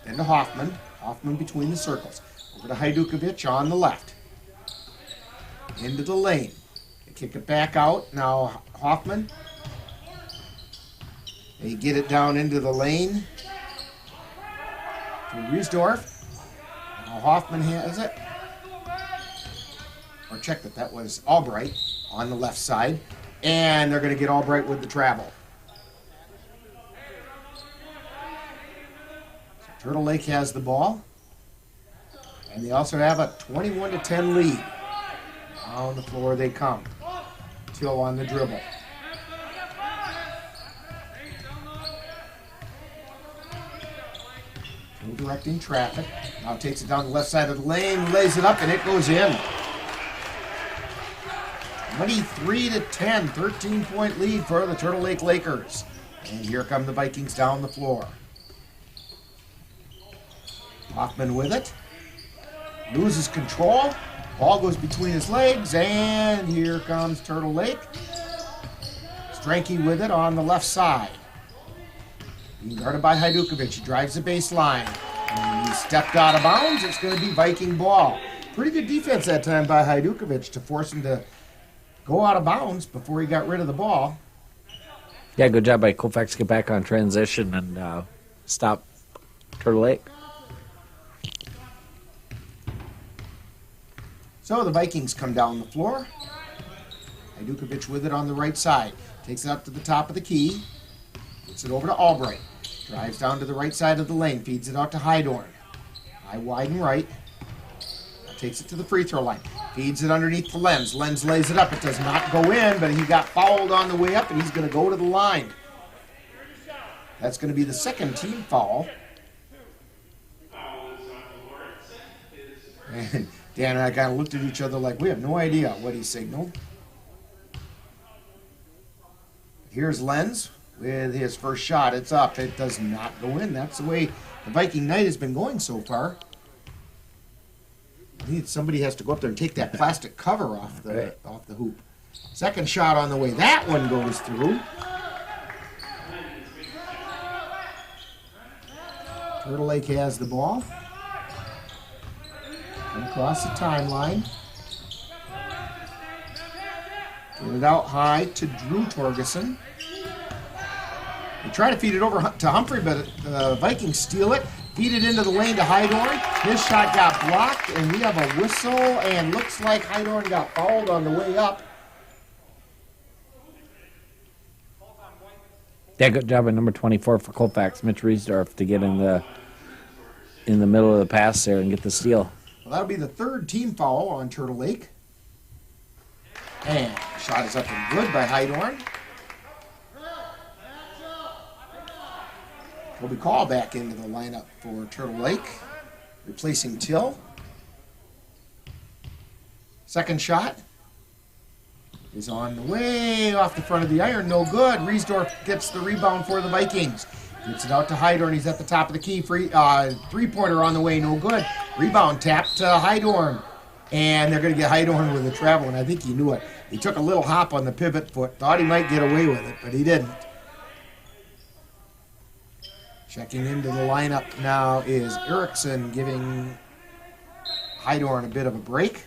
Speaker 2: Then to Hoffman. Hoffman between the circles. Over to Hajdukovic on the left. Into the lane. They kick it back out. Now Hoffman. They get it down into the lane. To Riesdorf. Now Hoffman has it. Or check that was Albright on the left side. And they're going to get Albright with the travel. So Turtle Lake has the ball. And they also have a 21-10 lead. On the floor they come. Till on the dribble. Till directing traffic. Now takes it down the left side of the lane, lays it up, and it goes in. 23-10, 13-point lead for the Turtle Lake Lakers. And here come the Vikings down the floor. Hoffman with it. Loses control. Ball goes between his legs, and here comes Turtle Lake. Stranky with it on the left side. Being guarded by Hajdukovic. He drives the baseline. And he stepped out of bounds. It's going to be Viking ball. Pretty good defense that time by Hajdukovic to force him to go out of bounds before he got rid of the ball.
Speaker 13: Yeah, good job by Colfax to get back on transition and stop Turtle Lake.
Speaker 2: So the Vikings come down the floor. Hajdukovic with it on the right side. Takes it up to the top of the key. Gets it over to Albright. Drives down to the right side of the lane. Feeds it out to Heidorn. High, wide, and right. Takes it to the free throw line. Feeds it underneath the Lenz. Lenz lays it up. It does not go in, but he got fouled on the way up, and he's going to go to the line. That's going to be the second team foul. And Dan and I kind of looked at each other like we have no idea what he signaled. Here's Lenz with his first shot. It's up. It does not go in. That's the way the Viking night has been going so far. Somebody has to go up there and take that plastic cover off the hoop. Second shot on the way. That one goes through. Turtle Lake has the ball. And across the timeline. Get it out high to Drew Torgerson. They try to feed it over to Humphrey, but the Vikings steal it. Feed it into the lane to Heidorn. His shot got blocked, and we have a whistle, and looks like Heidorn got fouled on the way up.
Speaker 13: Yeah, good job by number 24 for Colfax, Mitch Riesdorf, to get in the middle of the pass there and get the steal.
Speaker 2: Well, that'll be the third team foul on Turtle Lake. And shot is up and good by Heidorn. Toby Call back into the lineup for Turtle Lake, replacing Till. Second shot is on the way off the front of the iron, no good. Riesdorf gets the rebound for the Vikings. Gets it out to Heidorn, he's at the top of the key. Three-pointer on the way, no good. Rebound tap to Heidorn. And they're going to get Heidorn with a travel, and I think he knew it. He took a little hop on the pivot foot, thought he might get away with it, but he didn't. Checking into the lineup now is Erickson, giving Heidorn a bit of a break.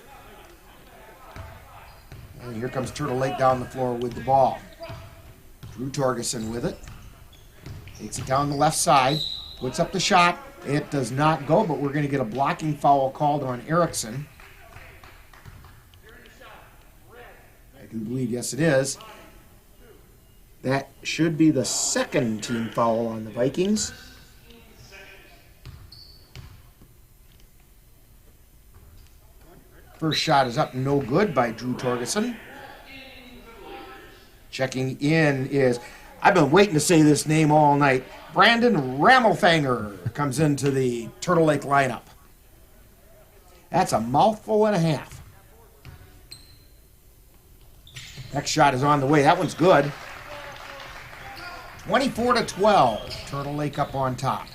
Speaker 2: And here comes Turtle Lake down the floor with the ball. Drew Torgerson with it. Takes it down the left side, puts up the shot. It does not go, but we're going to get a blocking foul called on Erickson. I can believe, yes it is. That should be the second team foul on the Vikings. First shot is up, no good by Drew Torgerson. Checking in is, I've been waiting to say this name all night, Brandon Rammelfanger comes into the Turtle Lake lineup. That's a mouthful and a half. Next shot is on the way. That one's good. 24-12. Turtle Lake up on top.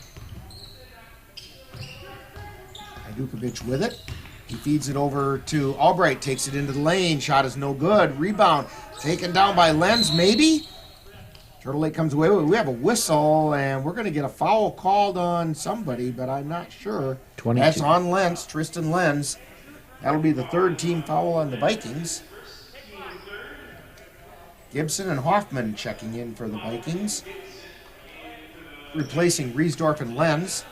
Speaker 2: Ajdukovic with it. He feeds it over to Albright. Takes it into the lane. Shot is no good. Rebound. Taken down by Lenz, maybe? Turtle Lake comes away with it. We have a whistle, and we're going to get a foul called on somebody, but I'm not sure.
Speaker 13: 22.
Speaker 2: That's on Lenz, Tristan Lenz. That'll be the third team foul on the Vikings. Gibson and Hoffman checking in for the Vikings. Replacing Riesdorf and Lenz.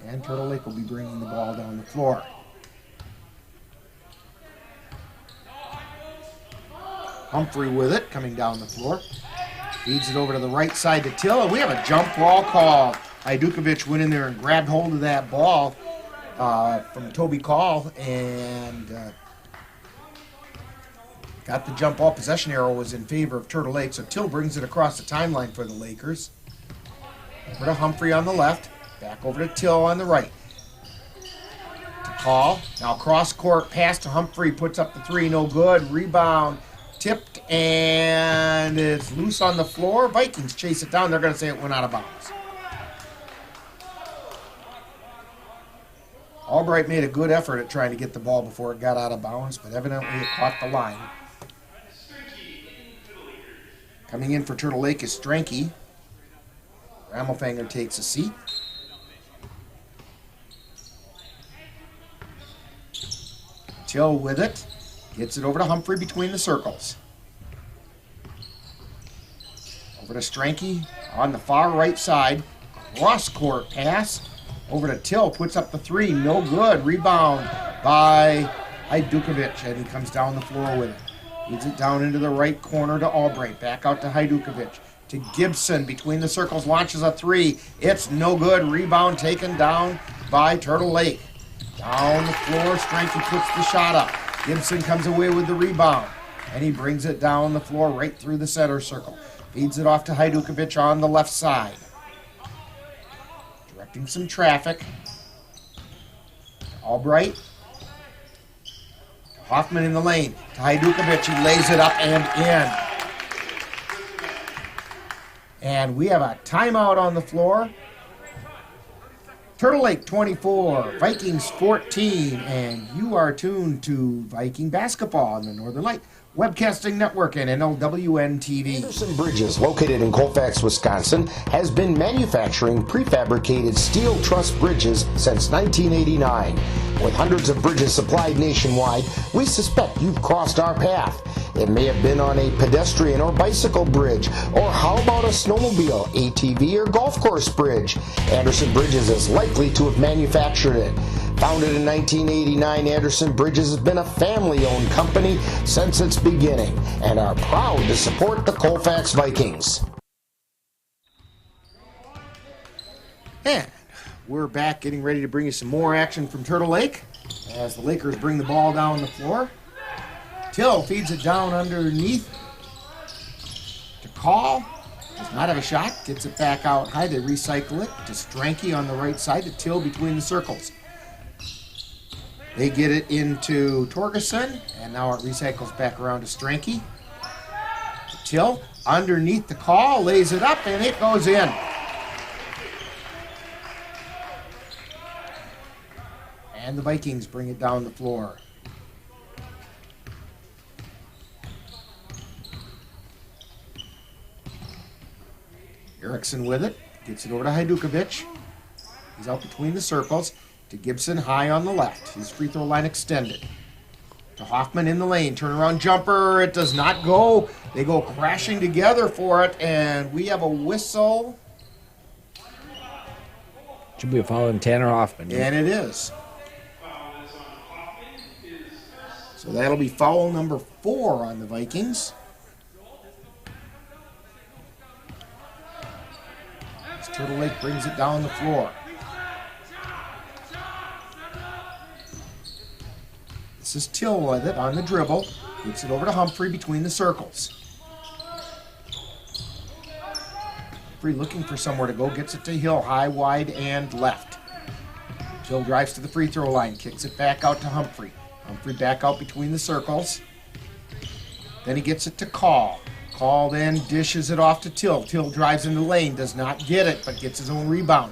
Speaker 2: And Turtle Lake will be bringing the ball down the floor. Humphrey with it, coming down the floor. Feeds it over to the right side to Till, and we have a jump ball call. Ajdukovic went in there and grabbed hold of that ball from Toby Call and got the jump ball. Possession arrow was in favor of Turtle Lake, so Till brings it across the timeline for the Lakers. Over to Humphrey on the left, back over to Till on the right. To Call, now cross court, pass to Humphrey, puts up the three, no good. Rebound, tipped, and it's loose on the floor. Vikings chase it down. They're going to say it went out of bounds. Albright made a good effort at trying to get the ball before it got out of bounds, but evidently it caught the line. Coming in for Turtle Lake is Stranke. Rammelfanger takes a seat. Till with it. Gets it over to Humphrey between the circles. Over to Stranke on the far right side. Cross court pass. Over to Till, puts up the three, no good. Rebound by Ajdukovic, and he comes down the floor with it. Leads it down into the right corner to Albright. Back out to Ajdukovic. To Gibson, between the circles, launches a three. It's no good. Rebound taken down by Turtle Lake. Down the floor, Stranke puts the shot up. Gibson comes away with the rebound, and he brings it down the floor right through the center circle. Feeds it off to Ajdukovic on the left side. Directing some traffic. Albright. Hoffman in the lane. To Ajdukovic, he lays it up and in. And we have a timeout on the floor. Turtle Lake 24, Vikings 14, and you are tuned to Viking basketball on the Northern Light Webcasting Network and NLWN-TV. Anderson Bridges, located in Colfax, Wisconsin, has been manufacturing prefabricated steel truss bridges since 1989. With hundreds of bridges supplied nationwide, we suspect you've crossed our path. It may have been on a pedestrian or bicycle bridge, or how about a snowmobile, ATV, or golf course bridge? Anderson Bridges is likely to have manufactured it. Founded in 1989, Anderson Bridges has been a family-owned company since its beginning and are proud to support the Colfax Vikings. And we're back getting ready to bring you some more action from Turtle Lake as the Lakers bring the ball down the floor. Till feeds it down underneath to Call. Does not have a shot. Gets it back out high. They recycle it to Stranke on the right side to Till between the circles. They get it into Torgerson, and now it recycles back around to Stranke. Till underneath the Call, lays it up, and it goes in. And the Vikings bring it down the floor. Erickson with it. Gets it over to Ajdukovic. He's out between the circles. To Gibson high on the left. His free throw line extended. To Hoffman in the lane. Turnaround jumper. It does not go. They go crashing together for it, and we have a whistle.
Speaker 13: Should be a foul on Tanner Hoffman.
Speaker 2: And it is. So that'll be foul number 4 on the Vikings. As Turtle Lake brings it down the floor. This is Till with it on the dribble. Gets it over to Humphrey between the circles. Humphrey looking for somewhere to go. Gets it to Hill, high, wide, and left. Till drives to the free throw line. Kicks it back out to Humphrey. Humphrey back out between the circles. Then he gets it to Call. Call then dishes it off to Till. Till drives in the lane. Does not get it, but gets his own rebound.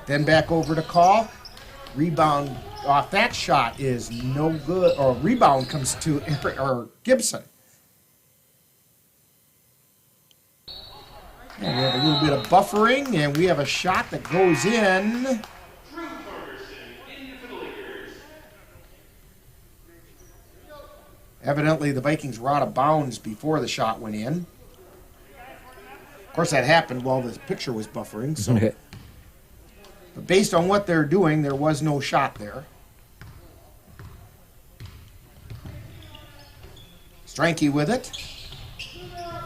Speaker 2: Then back over to Call. Rebound off that shot is no good, or rebound comes to Gibson. And we have a little bit of buffering, and we have a shot that goes in. Evidently, the Vikings were out of bounds before the shot went in. Of course, that happened while the picture was buffering. So, but based on what they're doing, there was no shot there. Stranky with it.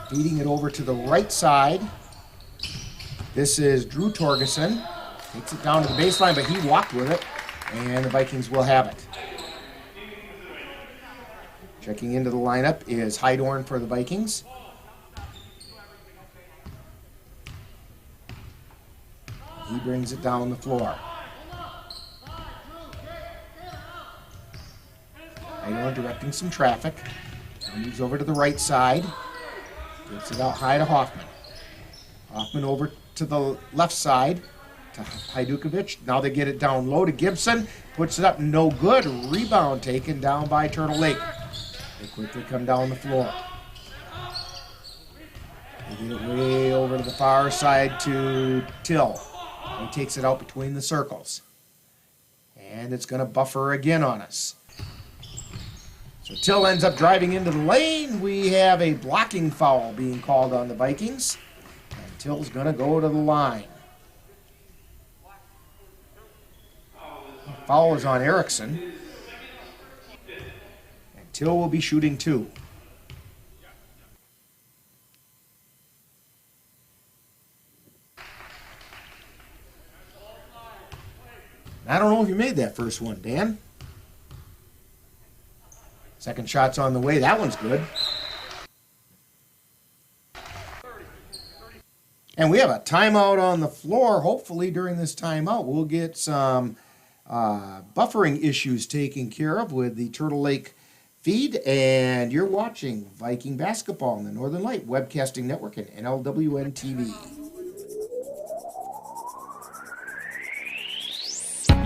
Speaker 2: Feeding it over to the right side. This is Drew Torgerson. Takes it down to the baseline, but he walked with it. And the Vikings will have it. Checking into the lineup is Heidorn for the Vikings. He brings it down the floor. Heidorn directing some traffic. Moves over to the right side. Gets it out high to Hoffman. Hoffman over to the left side to Hajdukovic. Now they get it down low to Gibson. Puts it up, no good. Rebound taken down by Turtle Lake. They quickly come down the floor. They get it way over to the far side to Till. He takes it out between the circles. And it's going to buffer again on us. So Till ends up driving into the lane. We have a blocking foul being called on the Vikings. And Till's going to go to the line. Foul is on Erickson. And Till will be shooting 2. I don't know if you made that first one, Dan. Second shot's on the way. That one's good. And we have a timeout on the floor. Hopefully during this timeout we'll get some buffering issues taken care of with the Turtle Lake feed. And you're watching Viking basketball on the Northern Light Webcasting Network and NLWN-TV.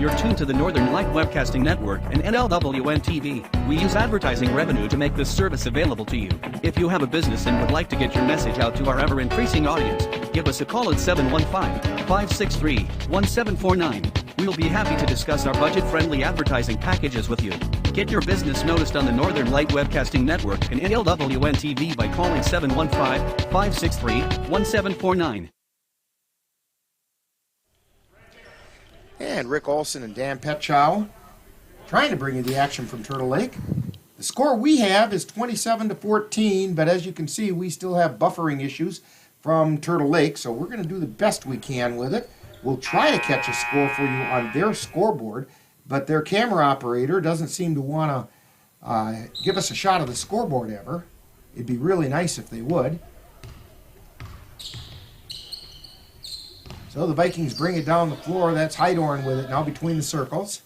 Speaker 1: You're tuned to the Northern Light Webcasting Network and NLWN-TV. We use advertising revenue to make this service available to you. If you have a business and would like to get your message out to our ever-increasing audience, give us a call at 715-563-1749. We'll be happy to discuss our budget-friendly advertising packages with you. Get your business noticed on the Northern Light Webcasting Network and NLWN-TV by calling 715-563-1749.
Speaker 2: And Rick Olson and Dan Petchow trying to bring you the action from Turtle Lake. The score we have is 27-14, but as you can see, we still have buffering issues from Turtle Lake, so we're going to do the best we can with it. We'll try to catch a score for you on their scoreboard, but their camera operator doesn't seem to want to give us a shot of the scoreboard ever. It'd be really nice if they would. So the Vikings bring it down the floor. That's Heidorn with it now between the circles.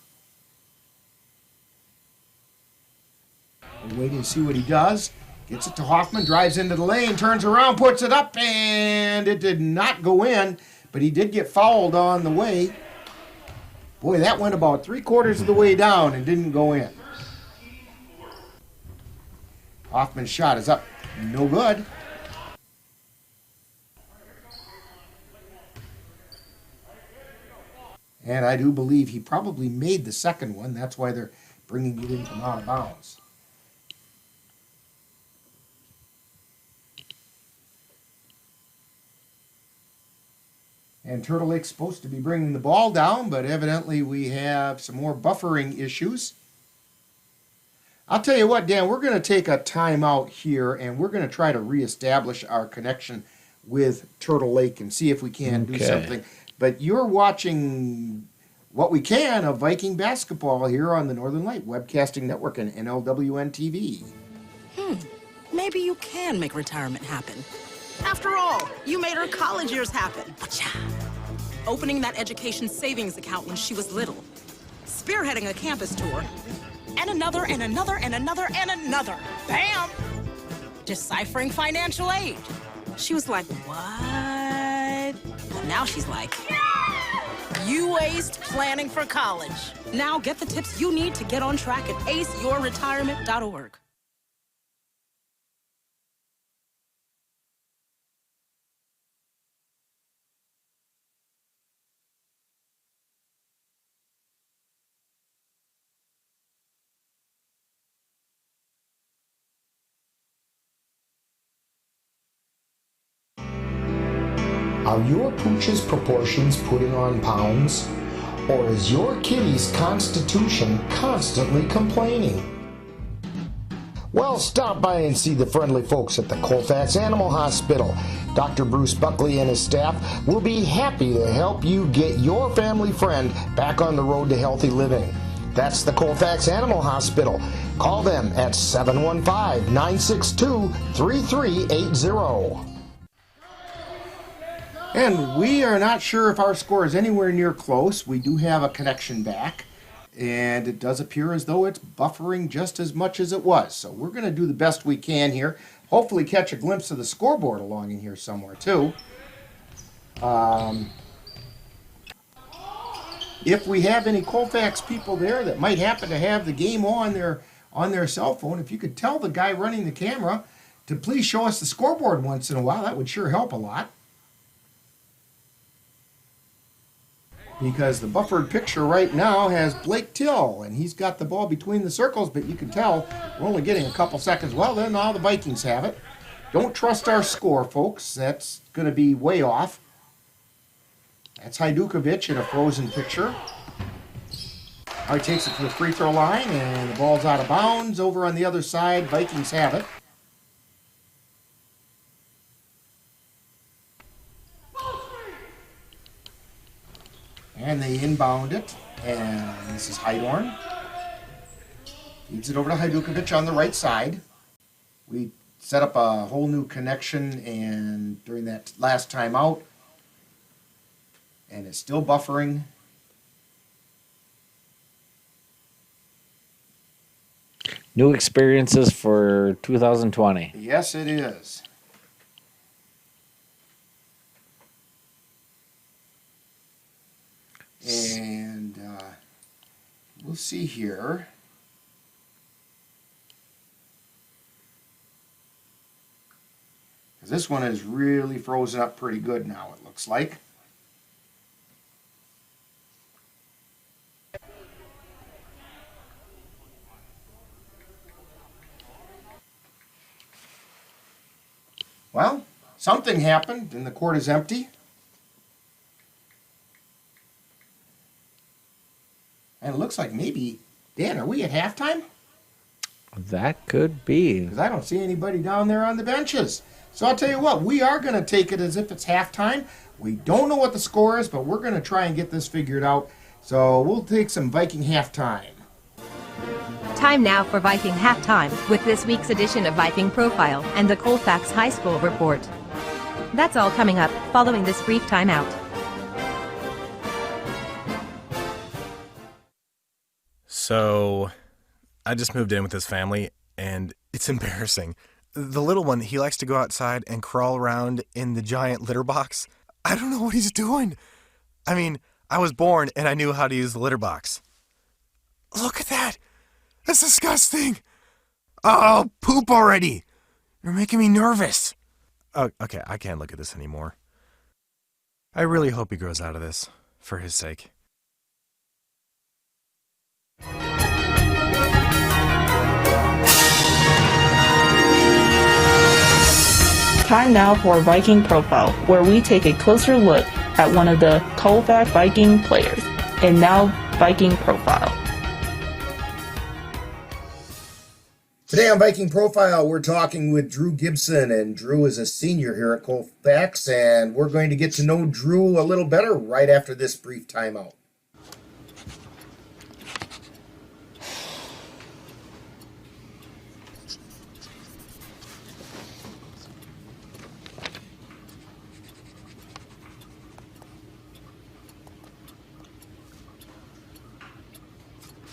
Speaker 2: We're waiting to see what he does. Gets it to Hoffman, drives into the lane, turns around, puts it up, and it did not go in, but he did get fouled on the way. Boy, that went about 3/4 of the way down and didn't go in. Hoffman's shot is up. No good. And I do believe he probably made the second one. That's why they're bringing it in from out of bounds. And Turtle Lake's supposed to be bringing the ball down, but evidently we have some more buffering issues. I'll tell you what, Dan, we're going to take a timeout here, and we're going to try to reestablish our connection with Turtle Lake and see if we can do something. But you're watching what we can of Viking basketball here on the Northern Light Webcasting Network and NLWN-TV.
Speaker 15: Maybe you can make retirement happen. After all, you made her college years happen. Opening that education savings account when she was little. Spearheading a campus tour. And another, and another, and another, and another. Bam! Deciphering financial aid. She was like, what? But now she's like, you aced planning for college. Now get the tips you need to get on track at aceyourretirement.org.
Speaker 2: Are your pooch's proportions putting on pounds? Or is your kitty's constitution constantly complaining? Well, stop by and see the friendly folks at the Colfax Animal Hospital. Dr. Bruce Buckley and his staff will be happy to help you get your family friend back on the road to healthy living. That's the Colfax Animal Hospital. Call them at 715-962-3380. And we are not sure if our score is anywhere near close. We do have a connection back, and it does appear as though it's buffering just as much as it was. So we're going to do the best we can here. Hopefully catch a glimpse of the scoreboard along in here somewhere too. If we have any Colfax people there that might happen to have the game on their cell phone, if you could tell the guy running the camera to please show us the scoreboard once in a while, that would sure help a lot. Because the buffered picture right now has Blake Till, and he's got the ball between the circles, but you can tell we're only getting a couple seconds. Well, then now the Vikings have it. Don't trust our score, folks. That's going to be way off. That's Hajdukovic in a frozen picture. Now he takes it to the free throw line, and the ball's out of bounds. Over on the other side, Vikings have it. And they inbound it, and this is Hydorn. Feeds it over to Hajdukovic on the right side. We set up a whole new connection and during that last timeout, and it's still buffering.
Speaker 13: New experiences for 2020.
Speaker 2: Yes, it is. And we'll see here. Because this one is really frozen up pretty good now, it looks like. Well, something happened and the court is empty. And it looks like maybe, Dan, are we at halftime?
Speaker 13: That could be.
Speaker 2: Because I don't see anybody down there on the benches. So I'll tell you what, we are going to take it as if it's halftime. We don't know what the score is, but we're going to try and get this figured out. So we'll take some Viking halftime.
Speaker 16: Time now for Viking Halftime with this week's edition of Viking Profile and the Colfax High School Report. That's all coming up following this brief timeout.
Speaker 17: So, I just moved in with his family, and it's embarrassing. The little one, he likes to go outside and crawl around in the giant litter box. I don't know what he's doing. I mean, I was born and I knew how to use the litter box. Look at that! That's disgusting! Oh, poop already! You're making me nervous. Oh, okay, I can't look at this anymore. I really hope he grows out of this, for his sake.
Speaker 6: Time now for Viking Profile, where we take a closer look at one of the Colfax Viking players. And now, Viking Profile.
Speaker 2: Today on Viking Profile, we're talking with Drew Gibson, and Drew is a senior here at Colfax, and we're going to get to know Drew a little better right after this brief timeout.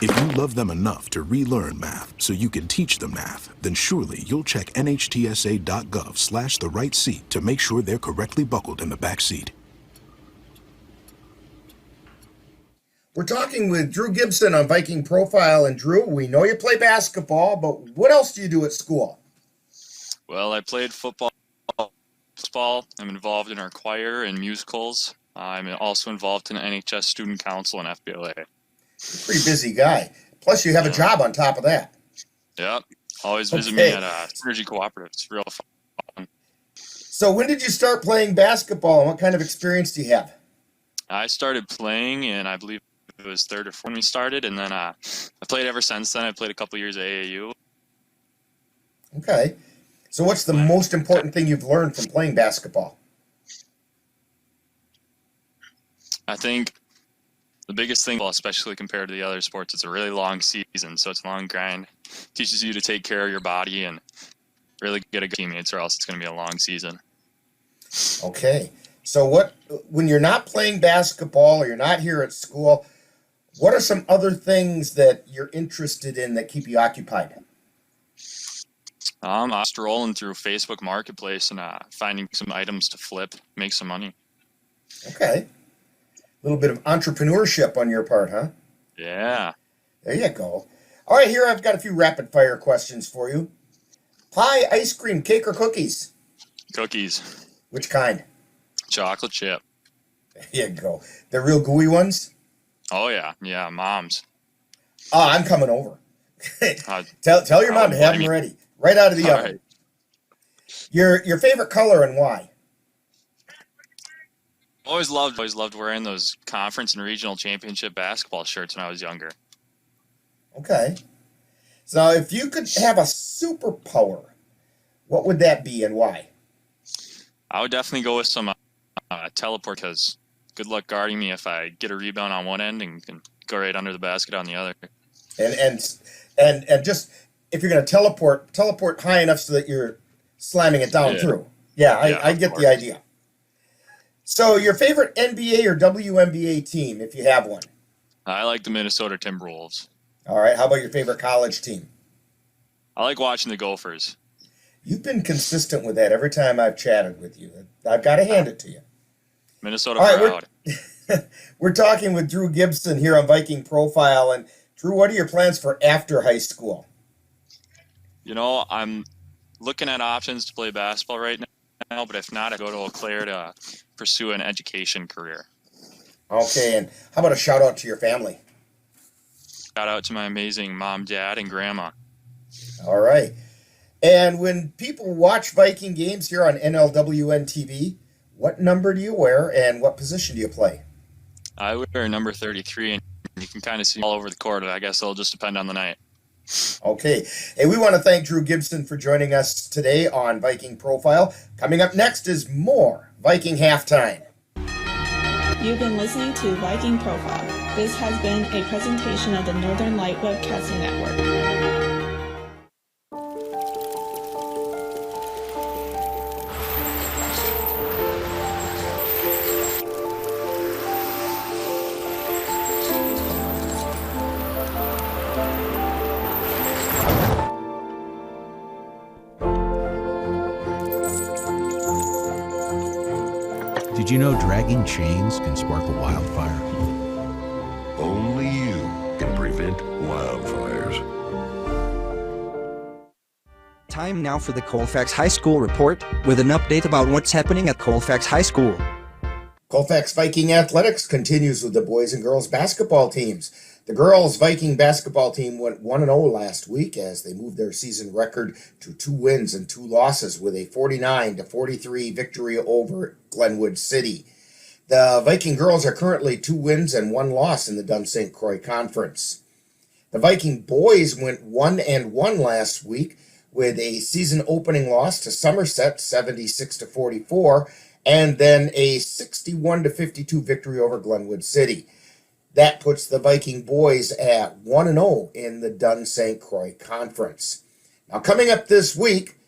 Speaker 18: If you love them enough to relearn math so you can teach them math, then surely you'll check nhtsa.gov/the-right-seat to make sure they're correctly buckled in the back seat.
Speaker 2: We're talking with Drew Gibson on Viking Profile. And Drew, we know you play basketball, but what else do you do at school?
Speaker 19: Well, I played football. I'm involved in our choir and musicals. I'm also involved in NHS Student Council and FBLA.
Speaker 2: You're a pretty busy guy. Plus, you have a job on top of that.
Speaker 19: Yep. Always visit me at Synergy Cooperative. It's real fun.
Speaker 2: So when did you start playing basketball, and what kind of experience do you have?
Speaker 19: I started playing, and I believe it was third or fourth when we started, and then I played ever since then. I played a couple years at AAU.
Speaker 2: Okay. So what's the most important thing you've learned from playing basketball?
Speaker 19: I think the biggest thing, well, especially compared to the other sports, it's a really long season, so it's a long grind. It teaches you to take care of your body and really get a good teammates, or else it's going to be a long season.
Speaker 2: Okay. So when you're not playing basketball or you're not here at school, what are some other things that you're interested in that keep you occupied?
Speaker 19: I'm strolling through Facebook Marketplace and finding some items to flip, make some money.
Speaker 2: Okay. A little bit of entrepreneurship on your part, huh?
Speaker 19: Yeah.
Speaker 2: There you go. All right, here I've got a few rapid-fire questions for you. Pie, ice cream, cake, or cookies?
Speaker 19: Cookies.
Speaker 2: Which kind?
Speaker 19: Chocolate chip.
Speaker 2: There you go. The real gooey ones?
Speaker 19: Oh, yeah. Yeah, Mom's.
Speaker 2: Oh, I'm coming over. Tell your mom to have them ready. Right out of the oven. Right. Your favorite color and why?
Speaker 19: Always loved wearing those conference and regional championship basketball shirts when I was younger.
Speaker 2: Okay. So if you could have a superpower, what would that be and why?
Speaker 19: I would definitely go with some teleport, because good luck guarding me if I get a rebound on one end and can go right under the basket on the other.
Speaker 2: And just if you're going to teleport high enough so that you're slamming it down through. Yeah, I get the idea. So your favorite NBA or WNBA team, if you have one?
Speaker 19: I like the Minnesota Timberwolves.
Speaker 2: All right. How about your favorite college team?
Speaker 19: I like watching the Gophers.
Speaker 2: You've been consistent with that every time I've chatted with you. I've got to hand it to you.
Speaker 19: Minnesota proud.
Speaker 2: We're talking with Drew Gibson here on Viking Profile. And Drew, what are your plans for after high school?
Speaker 19: You know, I'm looking at options to play basketball right now, but if not, I go to Eau Claire to pursue an education career.
Speaker 2: Okay, and how about a shout out to your family?
Speaker 19: Shout out to my amazing mom, dad, and grandma.
Speaker 2: All right. And when people watch Viking games here on NLWN-TV, what number do you wear and what position do you play?
Speaker 19: I wear number 33, and you can kind of see all over the court. I guess it'll just depend on the night.
Speaker 2: Okay. And we want to thank Drew Gibson for joining us today on Viking Profile. Coming up next is more Viking Halftime.
Speaker 6: You've been listening to Viking Profile. This has been a presentation of the Northern Light Webcasting Network.
Speaker 20: Did you know dragging chains can spark a wildfire?
Speaker 21: Only you can prevent wildfires.
Speaker 22: Time now for the Colfax High School Report with an update about what's happening at Colfax High School.
Speaker 2: Colfax Viking Athletics continues with the boys and girls basketball teams. The girls Viking basketball team went 1-0 last week as they moved their season record to 2 wins and 2 losses with a 49-43 victory over Glenwood City. The Viking girls are currently 2 wins and 1 loss in the Dunn St. Croix Conference. The Viking boys went 1-1 last week with a season opening loss to Somerset 76-44 and then a 61-52 victory over Glenwood City. That puts the Viking boys at 1-0 in the Dunn St. Croix Conference. Now, coming up this week,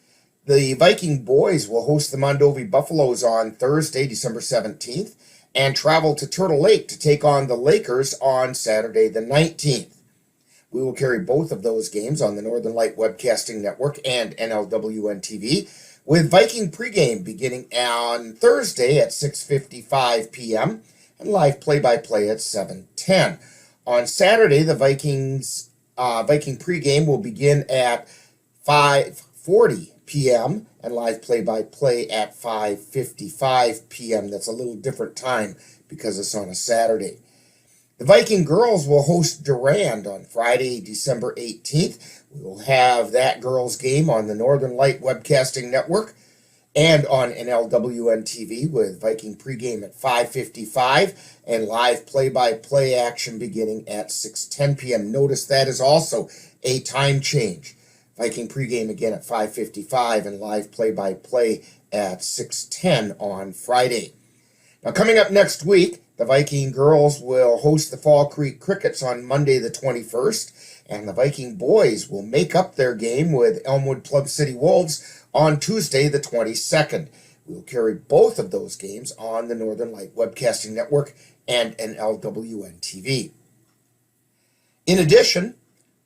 Speaker 2: the Viking boys will host the Mondovi Buffaloes on Thursday, December 17th, and travel to Turtle Lake to take on the Lakers on Saturday the 19th. We will carry both of those games on the Northern Light Webcasting Network and NLWN-TV, with Viking pregame beginning on Thursday at 6:55 p.m. and live play-by-play at 7:10. On Saturday, the Viking pregame will begin at 5:40 p.m. and live play-by-play at 5:55 p.m. That's a little different time because it's on a Saturday. The Viking girls will host Durand on Friday, December 18th. We will have that girls game on the Northern Light Webcasting Network and on NLWN-TV with Viking pregame at 5:55 and live play-by-play action beginning at 6:10 p.m. Notice that is also a time change. Viking pregame again at 5:55 and live play-by-play at 6:10 on Friday. Now, coming up next week, the Viking girls will host the Fall Creek Crickets on Monday the 21st, and the Viking boys will make up their game with Elmwood Plum City Wolves on Tuesday the 22nd. We will carry both of those games on the Northern Light Webcasting Network and NLWN-TV. In addition,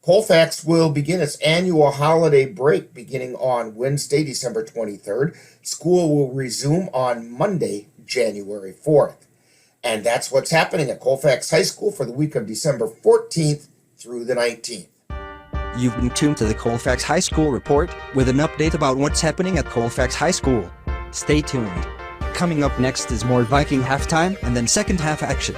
Speaker 2: Colfax will begin its annual holiday break beginning on Wednesday, December 23rd. School will resume on Monday, January 4th. And that's what's happening at Colfax High School for the week of December 14th through the 19th.
Speaker 22: You've been tuned to the Colfax High School Report with an update about what's happening at Colfax High School. Stay tuned. Coming up next is more Viking halftime and then second half action.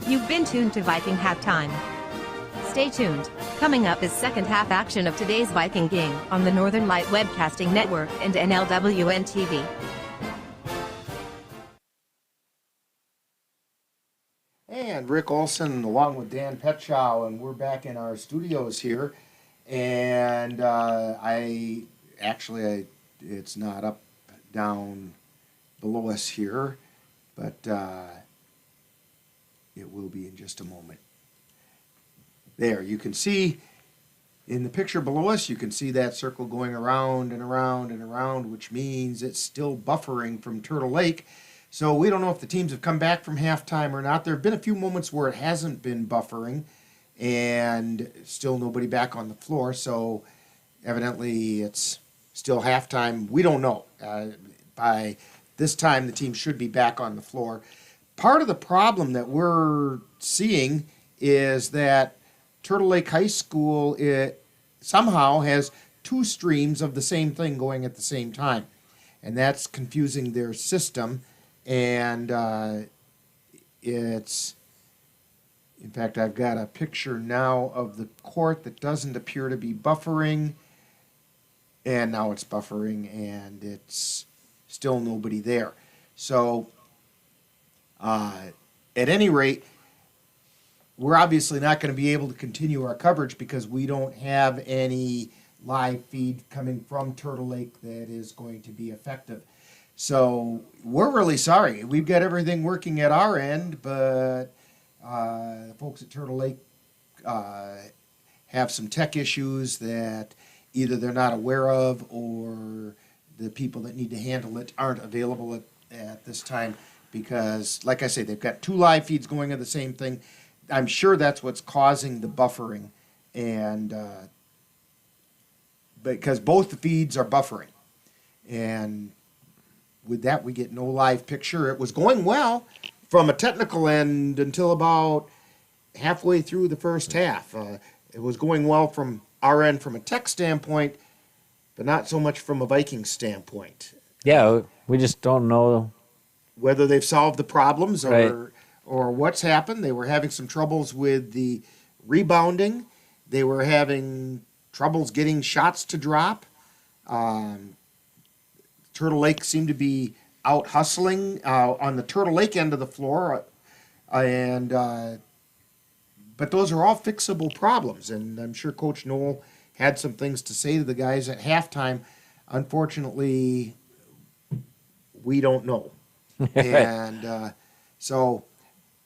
Speaker 16: You've been tuned to Viking Halftime. Stay tuned. Coming up is second half action of today's Viking game on the Northern Light Webcasting Network and NLWN-TV.
Speaker 2: And Rick Olson along with Dan Petschow, and we're back in our studios here. And it's not up, down below us here, but it will be in just a moment. There, you can see in the picture below us, you can see that circle going around and around and around, which means it's still buffering from Turtle Lake. So we don't know if the teams have come back from halftime or not. There have been a few moments where it hasn't been buffering and still nobody back on the floor. So evidently it's still halftime. We don't know. By this time, the team should be back on the floor. Part of the problem that we're seeing is that Turtle Lake High School somehow has two streams of the same thing going at the same time. And that's confusing their system. And in fact, I've got a picture now of the court that doesn't appear to be buffering. And now it's buffering and it's still nobody there. So at any rate, we're obviously not going to be able to continue our coverage because we don't have any live feed coming from Turtle Lake that is going to be effective. So we're really sorry. We've got everything working at our end, but the folks at Turtle Lake have some tech issues that either they're not aware of or the people that need to handle it aren't available at this time. Because, like I say, they've got two live feeds going at the same thing. I'm sure that's what's causing the buffering, and because both the feeds are buffering, and with that we get no live picture. It was going well from a technical end until about halfway through the first half. It was going well from our end from a tech standpoint, but not so much from a Viking standpoint.
Speaker 13: Yeah, we just don't know
Speaker 2: whether they've solved the problems or
Speaker 13: Right.
Speaker 2: or what's happened. They were having some troubles with the rebounding. They were having troubles getting shots to drop. Turtle Lake seemed to be out hustling on the Turtle Lake end of the floor. But those are all fixable problems, and I'm sure Coach Knoll had some things to say to the guys at halftime. Unfortunately, we don't know. And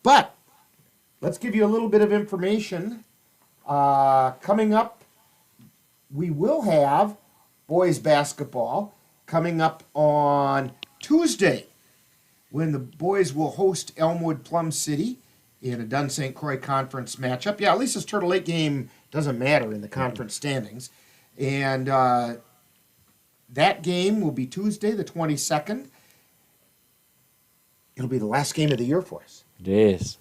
Speaker 2: but let's give you a little bit of information. Coming up, we will have boys basketball coming up on Tuesday, when the boys will host Elmwood Plum City in a Dunn St. Croix conference matchup. Yeah, at least this Turtle Lake game doesn't matter in the conference standings. And that game will be Tuesday, the 22nd. It'll be the last game of the year for us.
Speaker 13: It is.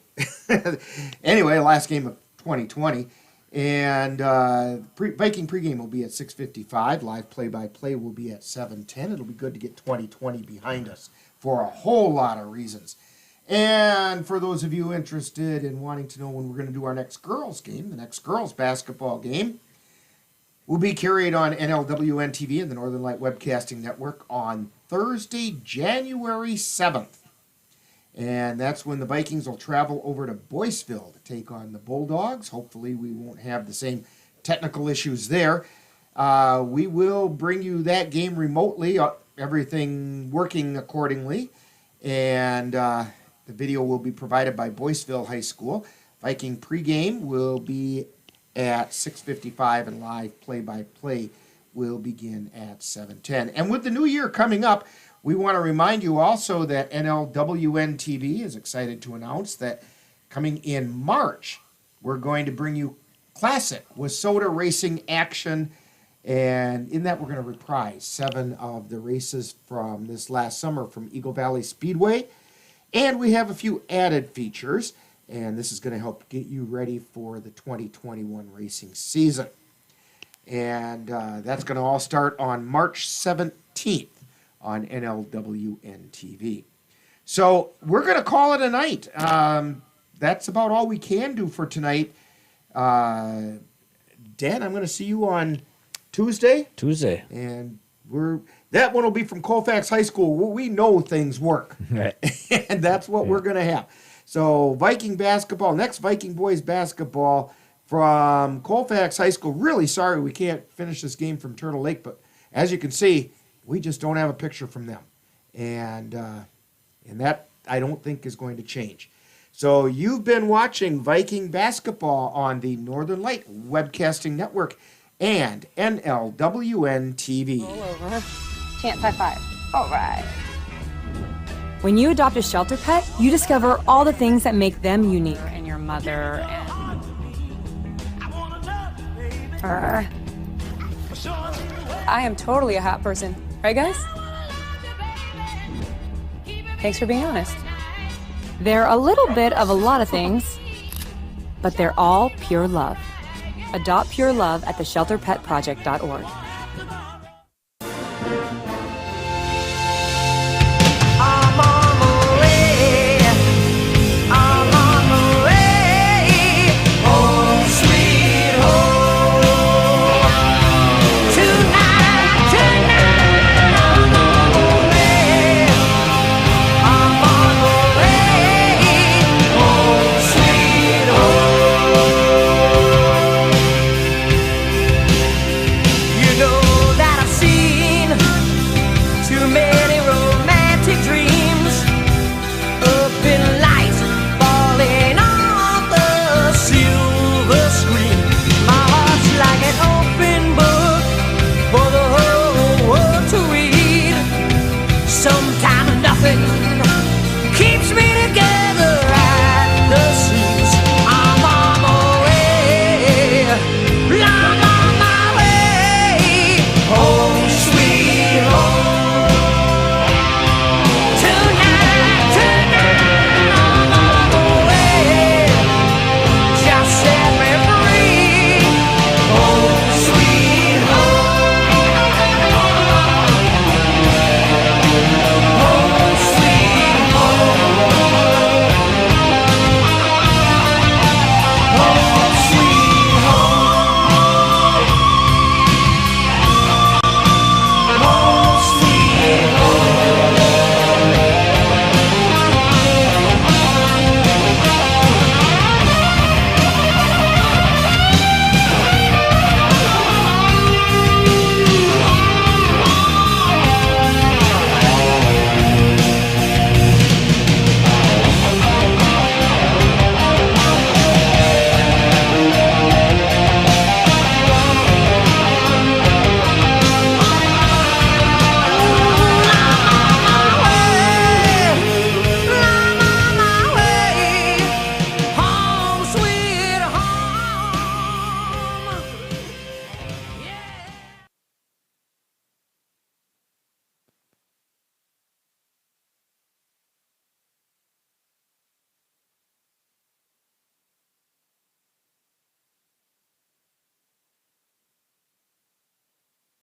Speaker 2: Anyway, last game of 2020. And Viking pregame will be at 6:55. Live play-by-play will be at 7:10. It'll be good to get 2020 behind us for a whole lot of reasons. And for those of you interested in wanting to know when we're going to do our next girls game, the next girls basketball game will be carried on NLWN-TV and the Northern Light Webcasting Network on Thursday, January 7th. And that's when the Vikings will travel over to Boyceville to take on the Bulldogs. Hopefully we won't have the same technical issues there. We will bring you that game remotely, everything working accordingly. And the video will be provided by Boyceville High School. Viking pregame will be at 6:55 and live play-by-play will begin at 7:10. And with the new year coming up, we want to remind you also that NLWN-TV is excited to announce that coming in March, we're going to bring you classic WISSOTA racing action. And in that, we're going to reprise 7 of the races from this last summer from Eagle Valley Speedway. And we have a few added features. And this is going to help get you ready for the 2021 racing season. And that's going to all start on March 17th. On NLWN-TV. So we're going to call it a night. That's about all we can do for tonight. Dan, I'm going to see you on Tuesday.
Speaker 13: Tuesday.
Speaker 2: And that one will be from Colfax High School, where we know things work.
Speaker 13: Right.
Speaker 2: And that's what we're going to have. So Viking basketball, next Viking boys basketball from Colfax High School. Really sorry we can't finish this game from Turtle Lake, but as you can see, we just don't have a picture from them. And that, I don't think, is going to change. So you've been watching Viking basketball on the Northern Light Webcasting Network and NLWN-TV.
Speaker 3: Roll over. Chance high five. All right. When you adopt a shelter pet, you discover all the things that make them unique. And your mother and... I am totally a hot person. Right, guys? Thanks for being honest. They're a little bit of a lot of things, but they're all pure love. Adopt pure love at theshelterpetproject.org.